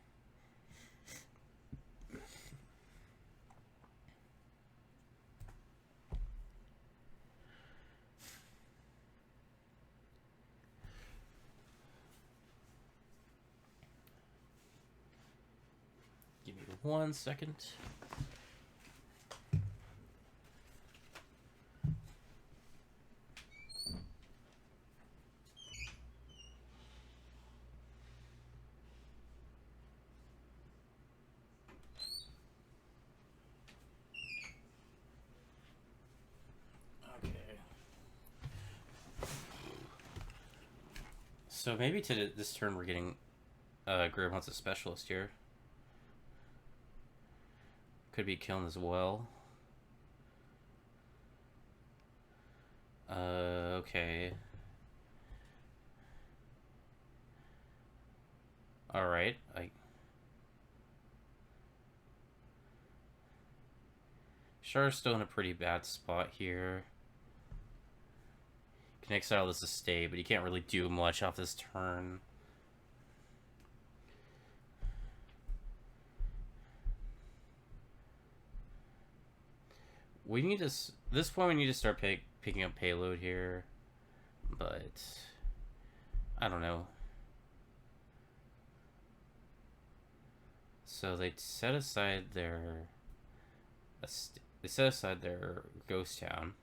Give me 1 second. So maybe to this turn we're getting Grim wants a specialist here. Could be killing as well. Okay. Alright, Sharur's still in a pretty bad spot here. Can exile this estate, but you can't really do much off this turn. We need to... This point we need to start picking up payload here. But... I don't know. So they set aside their... They set aside their ghost town.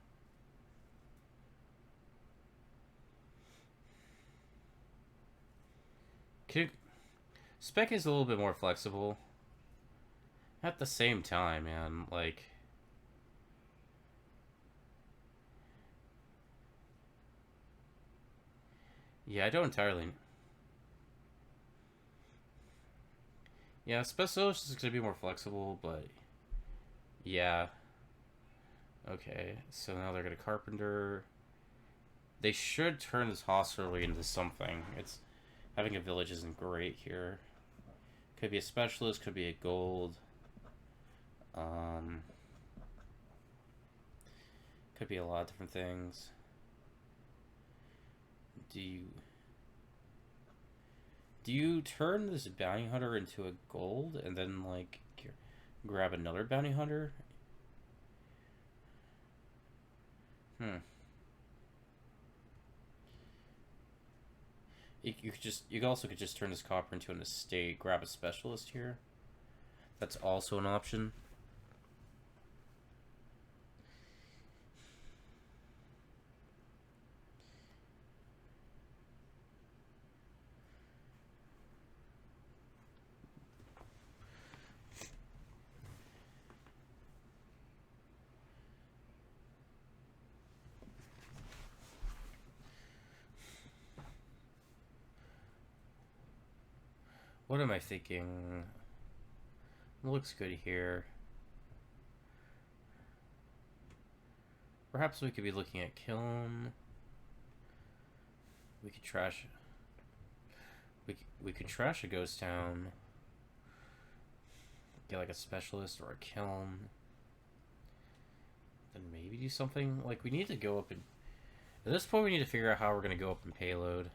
Spec is a little bit more flexible. At the same time, man, like... Yeah, I don't entirely... Yeah, Specialist is going to be more flexible, but... Yeah. Okay, so now they're going to Carpenter. They should turn this hospital into something. It's... Having a village isn't great here. Could be a specialist, could be a gold. Could be a lot of different things. Do you turn this bounty hunter into a gold and then like grab another bounty hunter? You also could just turn this copper into an estate, grab a specialist here. That's also an option. What am I thinking? Looks good here. Perhaps we could be looking at Kiln. We could trash... We could trash a ghost town. Get like a specialist or a kiln. Then maybe do something. Like we need to go up and... At this point we need to figure out how we're going to go up in payload.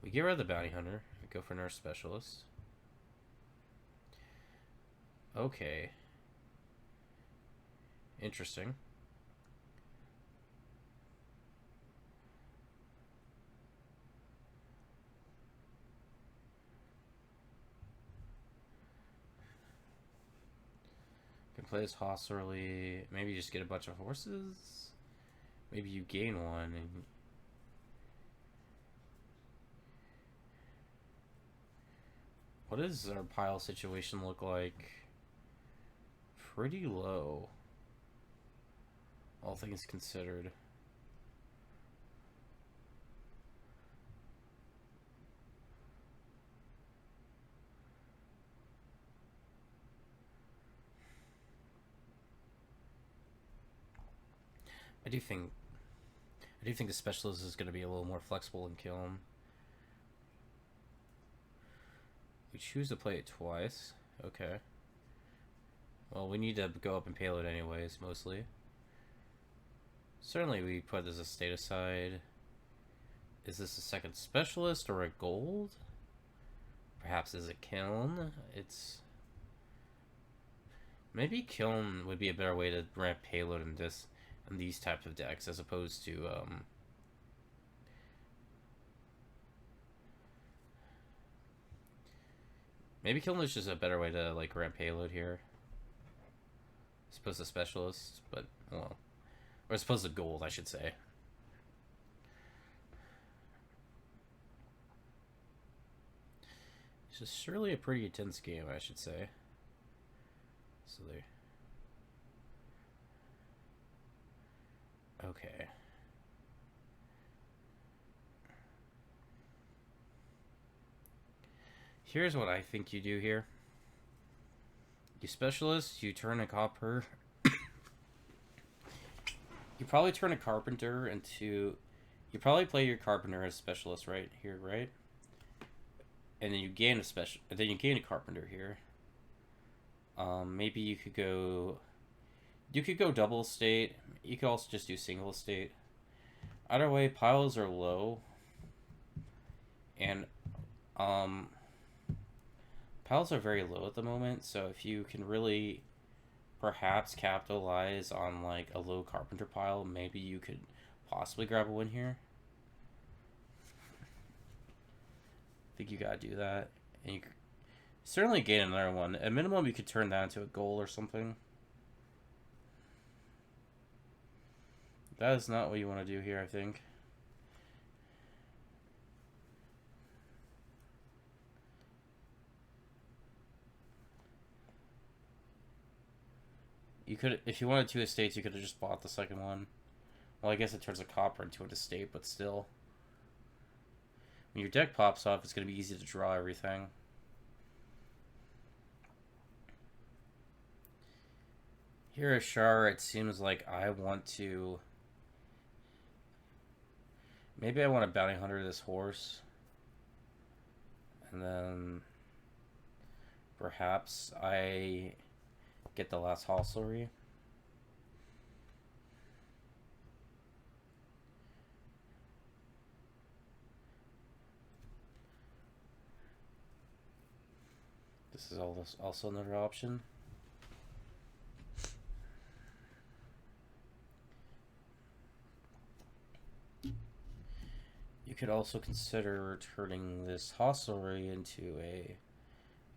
We get rid of the bounty hunter. We go for nurse specialist. Okay. Interesting. play this hostilely. Maybe just get a bunch of horses. Maybe you gain one. And... what does our pile situation look like? Pretty low, all things considered. I do think the specialist is going to be a little more flexible and kill him. We choose to play it twice. Okay. Well, we need to go up and payload anyways, mostly. Certainly we put this estate aside. Is this a second specialist or a gold? Perhaps is it kiln? It's... maybe kiln would be a better way to ramp payload in these types of decks as opposed to maybe kiln is just a better way to like ramp payload here. As opposed to specialists, but well, or as opposed to gold, I should say. It's just surely a pretty intense game, I should say. So there. Okay. Here's what I think you do here. You specialist, you turn a copper. You probably turn a carpenter into... you probably play your carpenter as specialist right here, right? And then you gain a special... then you gain a carpenter here. Maybe you could go... you could go double estate. You could also just do single estate. Either way, piles are low. And, piles are very low at the moment, so if you can really perhaps capitalize on like a low carpenter pile, maybe you could possibly grab a win here. I think you gotta do that. And you could certainly gain another one. At minimum, you could turn that into a goal or something. That is not what you want to do here, I think. You could, if you wanted 2 estates, you could have just bought the second one. Well, I guess it turns a copper into an estate, but still. When your deck pops up, it's going to be easy to draw everything. Here at Sharur, it seems like I want to... maybe I want to bounty hunter this horse. And then... perhaps I get the last hostelry. This is also another option. You could also consider turning this hostelry into a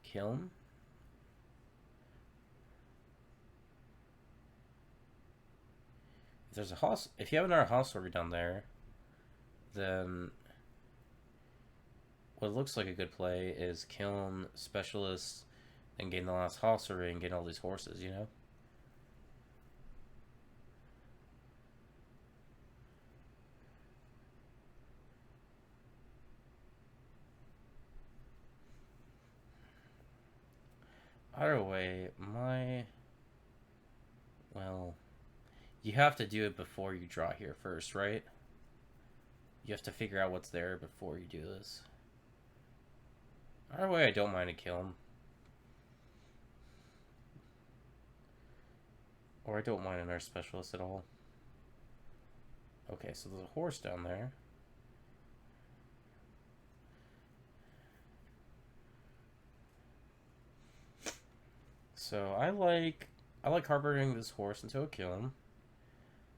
kiln. If there's a if you have another hostelry down there, then what looks like a good play is kiln specialist and gain the last hostelry and gain all these horses, you know? Either way, well, you have to do it before you draw here first, right? You have to figure out what's there before you do this. Either way, I don't mind a kiln. Or I don't mind another specialist at all. Okay, so there's a horse down there. So I like harboring this horse into a kiln.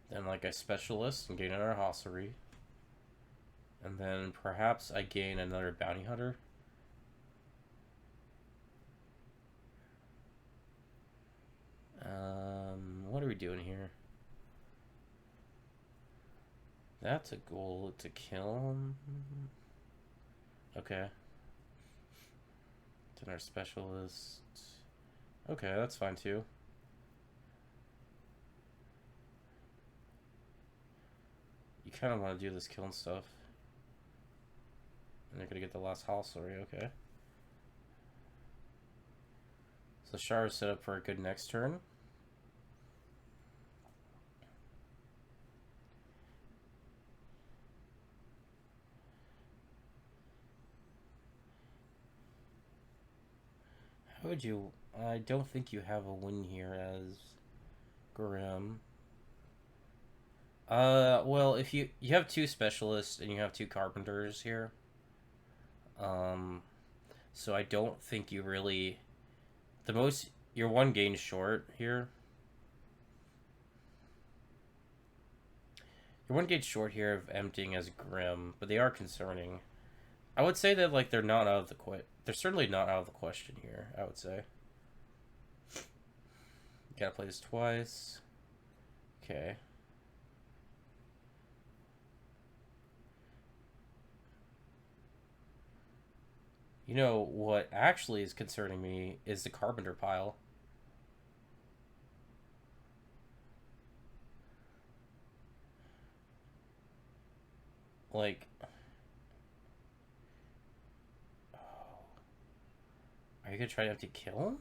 Then like a specialist and gain another hostelry. And then perhaps I gain another bounty hunter. What are we doing here? That's a goal to kill him. Okay. Then our specialist. Okay, that's fine too. You kind of want to do this killing stuff. And they're going to get the last house story, okay. So Sharur is set up for a good next turn. How would you... I don't think you have a win here as Grim. Well, if you have two specialists and you have two carpenters here. So I don't think you really... You're one gain short here. You're one gain short here of emptying as Grim, but they are concerning. I would say that, like, they're not out of the they're certainly not out of the question here, I would say. Gotta play this twice. Okay. You know, what actually is concerning me is the carpenter pile. Like... Are you gonna try to have to kill him?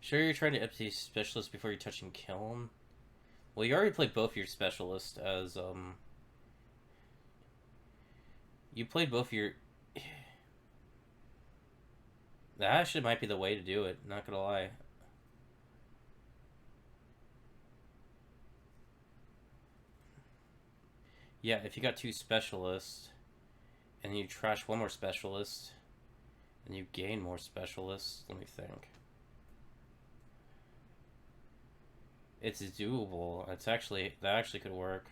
Sure you're trying to empty specialist before you touch and kill him? Well, you already played both your specialists as, You played both your... That actually might be the way to do it, not gonna lie. Yeah, if you got two specialists, and you trash one more specialist, and you gain more specialists, let me think. It's doable. That actually could work.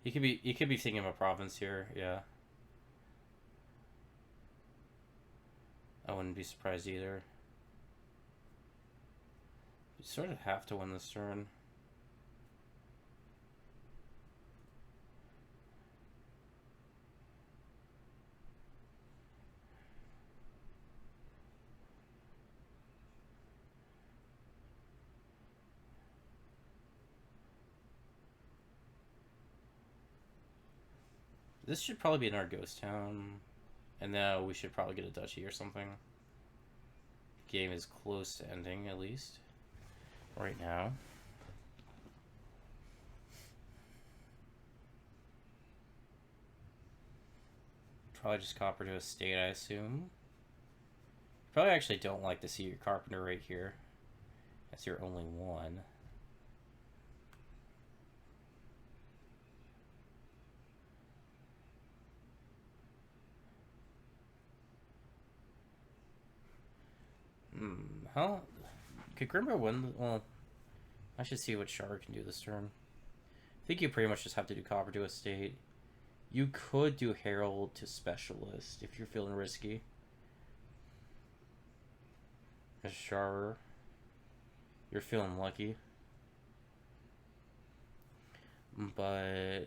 You could be thinking of a province here, yeah. I wouldn't be surprised either. You sort of have to win this turn. This should probably be in our ghost town. And now we should probably get a duchy or something. Game is close to ending, at least. Right now. Probably just copper to a state, I assume. Probably actually don't like to see your carpenter right here. That's your only one. How... Could Grimmbro win? Well, I should see what Sharur can do this turn. I think you pretty much just have to do copper to estate. You could do Herald to specialist if you're feeling risky. As Sharur, you're feeling lucky. But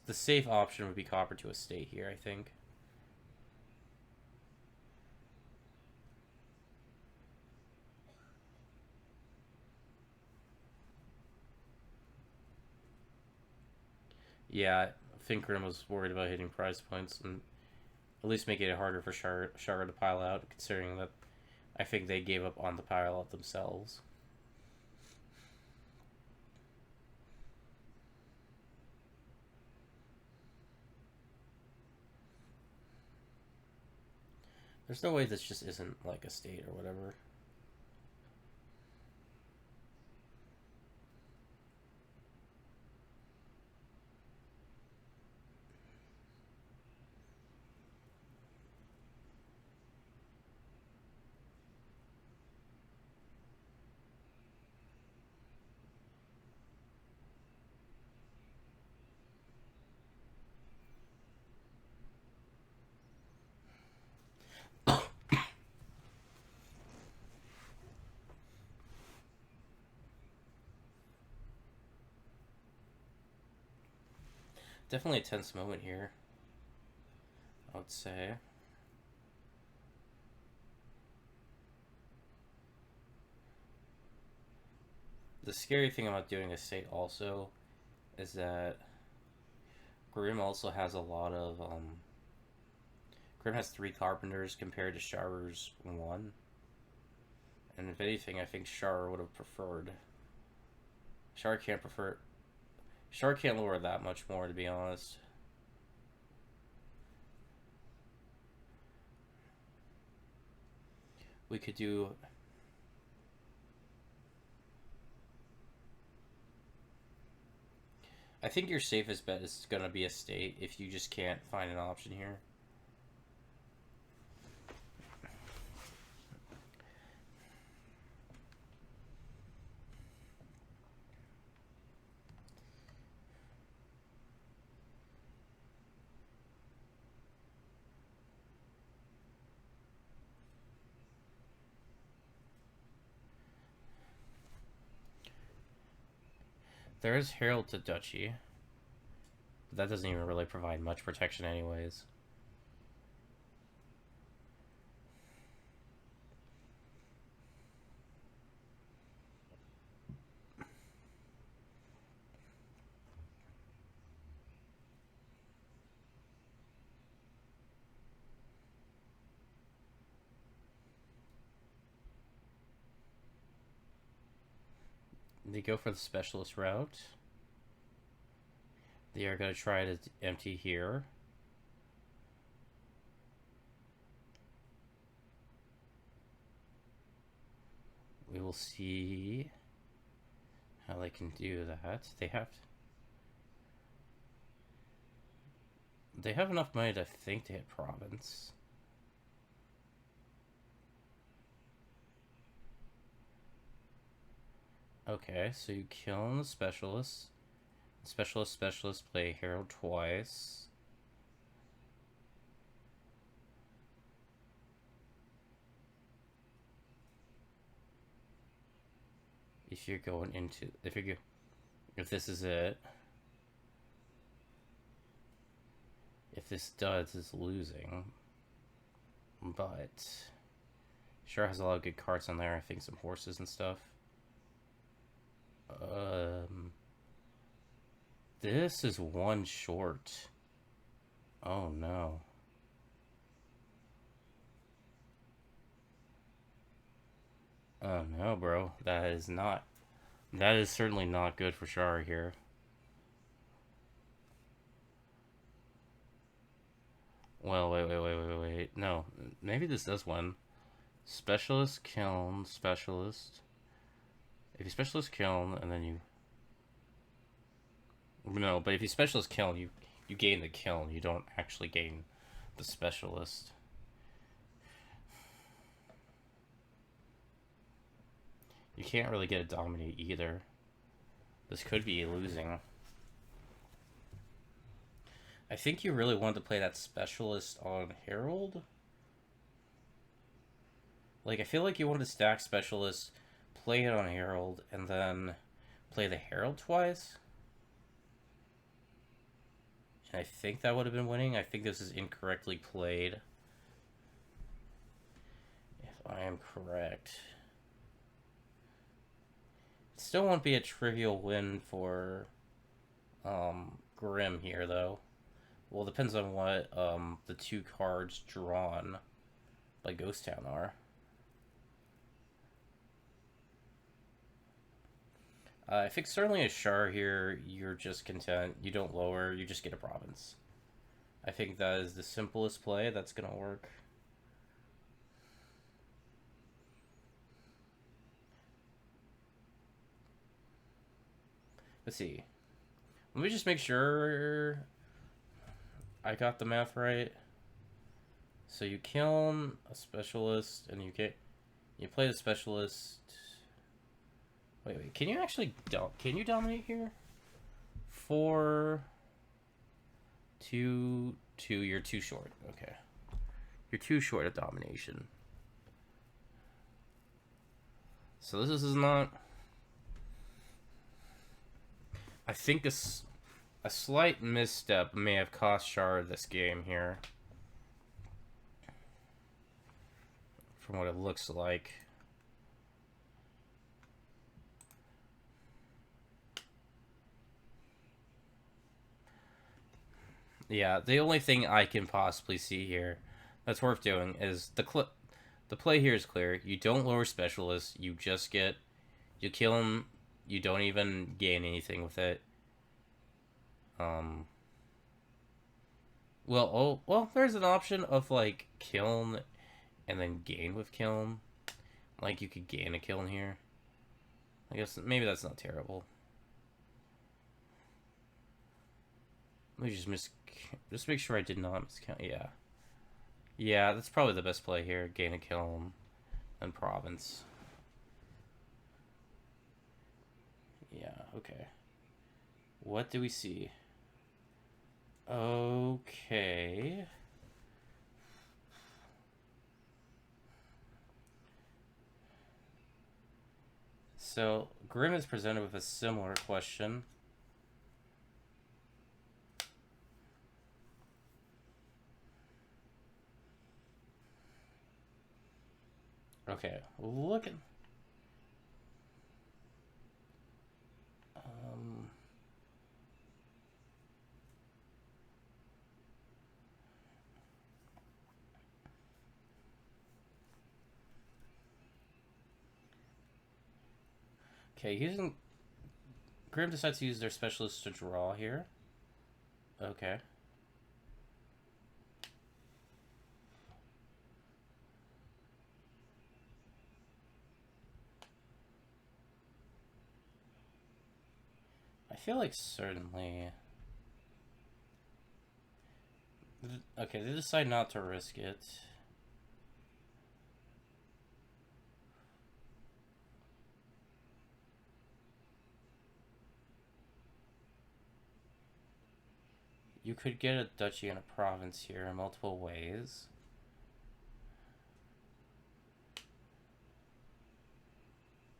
the safe option would be copper to estate here, I think. Yeah, I think Grim was worried about hitting prize points and at least making it harder for Sharur to pile out, considering that I think they gave up on the pile out themselves. There's no way this just isn't like a state or whatever. Definitely a tense moment here, I would say. The scary thing about doing a state also is that Grim also has a lot of Grim has 3 carpenters compared to Sharur's 1. And if anything, I think Sharur would have preferred. Sharur can't prefer. Sharur can't lower that much more, to be honest. We could do. I think your safest bet is gonna be a state if you just can't find an option here. There is Herald to Duchy. But that doesn't even really provide much protection anyways. They go for the specialist route. They are going to try to empty here. We will see how they can do that. They have enough money to think to hit province. Okay, so you kill the specialist. Specialist play Herald twice. If you're going into if this is it. If this does, is losing. But sure has a lot of good cards on there. I think some horses and stuff. This is 1 short. Oh no. Oh no, bro. That is certainly not good for Sharur here. Well, wait. No, maybe this does win. Specialist, kiln, specialist. If you specialist kiln, and then you... No, but if you specialist kiln, you gain the kiln. You don't actually gain the specialist. You can't really get a dominate either. This could be losing. I think you really wanted to play that specialist on Herald. Like, I feel like you wanted to stack specialist, play it on Herald, and then play the Herald twice. And I think that would have been winning. I think this is incorrectly played. If I am correct. It still won't be a trivial win for Grim here, though. Well, it depends on what the 2 cards drawn by Ghost Town are. I think certainly a Shar here, you're just content. You don't lower, you just get a province. I think that is the simplest play that's going to work. Let's see. Let me just make sure I got the math right. So you kill a specialist, and you play the specialist. Wait. Can you actually can you dominate here? 4, 2, 2. You're too short. Okay, you're too short of domination. So this is not. I think this a slight misstep may have cost Sharur this game here. From what it looks like. Yeah, the only thing I can possibly see here that's worth doing is the play here is clear. You don't lower specialists. You just get... You kill him. You don't even gain anything with it. Well, there's an option of, like, kiln and then gain with kiln. Like, you could gain a kiln here. I guess maybe that's not terrible. Let me just make sure I did not miscount. Yeah. Yeah, that's probably the best play here. Gain a kiln and province. Yeah, okay. What do we see? Okay. So, Grimm is presented with a similar question. Okay, look at... Okay, Grimm decides to use their specialist to draw here. Okay. I feel like certainly... Okay, they decide not to risk it. You could get a duchy and a province here in multiple ways.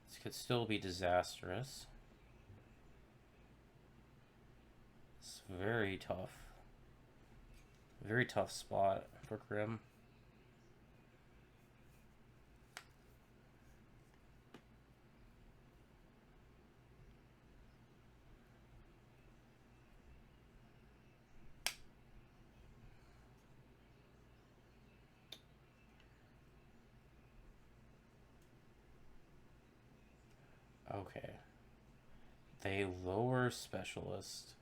This could still be disastrous. It's very tough. Very tough spot for Grimm. Okay. They lower specialist.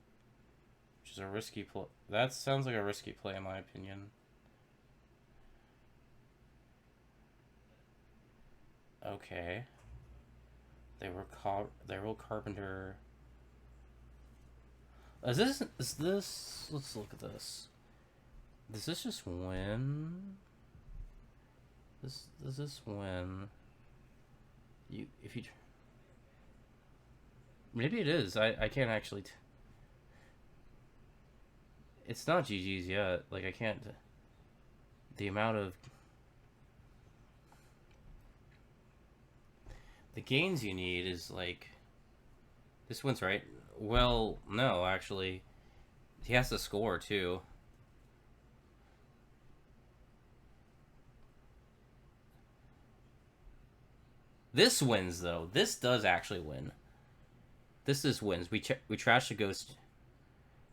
Which is a risky play. That sounds like a risky play in my opinion. Okay. They were carpenter. Is this let's look at this. Does this just win? Does this win? If you maybe it is. I can't actually it's not GG's yet. Like, I can't... The amount of... The gains you need is, like... This one's right. Well, no, actually. He has to score, too. This wins, though. This does actually win. This is wins. We trash the ghost...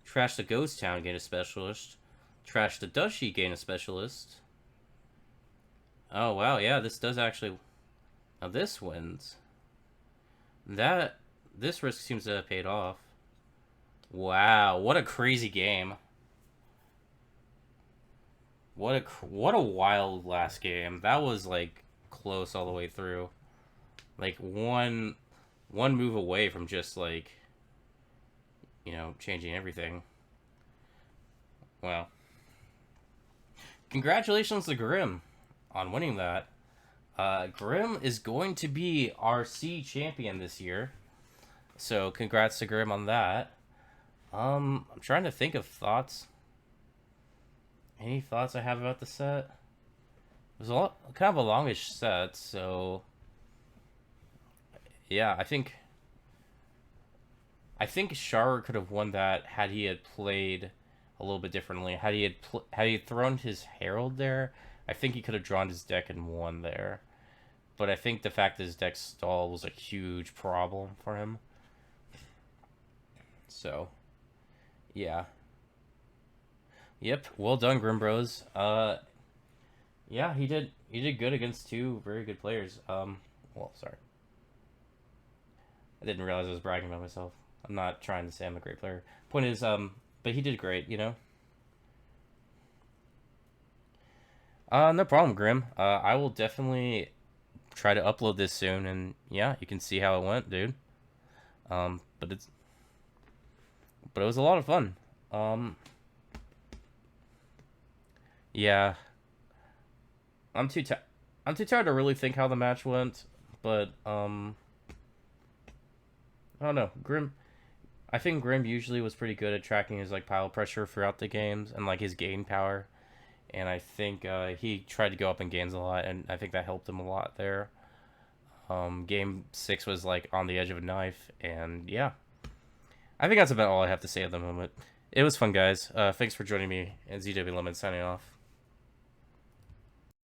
Trash the ghost town, gain a specialist. Trash the duchy, gain a specialist. Oh, wow, yeah, this does actually... Now this wins. This risk seems to have paid off. Wow, what a crazy game. What a wild last game. That was, like, close all the way through. Like, one move away from just, like... You know, changing everything. Well, congratulations to Grimm on winning that. Grimm is going to be our C champion this year. So, congrats to Grimm on that. I'm trying to think of thoughts. Any thoughts I have about the set? It was kind of a longish set, so... Yeah, I think... I think Sharur could have won that had he had played a little bit differently. Had he thrown his Herald there, I think he could have drawn his deck and won there. But I think the fact that his deck stalled was a huge problem for him. So, yeah. Yep, well done, Grimmbros. Yeah, he did good against two very good players. Well, sorry. I didn't realize I was bragging about myself. I'm not trying to say I'm a great player. Point is, but he did great, you know? No problem, Grim. I will definitely try to upload this soon, and yeah, you can see how it went, dude. But it was a lot of fun. Yeah, I'm too ti I'm too tired to really think how the match went, but I don't know. I think Grim usually was pretty good at tracking his like pile pressure throughout the games and like his gain power, and I think he tried to go up in gains a lot, and I think that helped him a lot there. Game six was like on the edge of a knife, and yeah, I think that's about all I have to say at the moment. It was fun, guys. Thanks for joining me, and ZW Lemon signing off.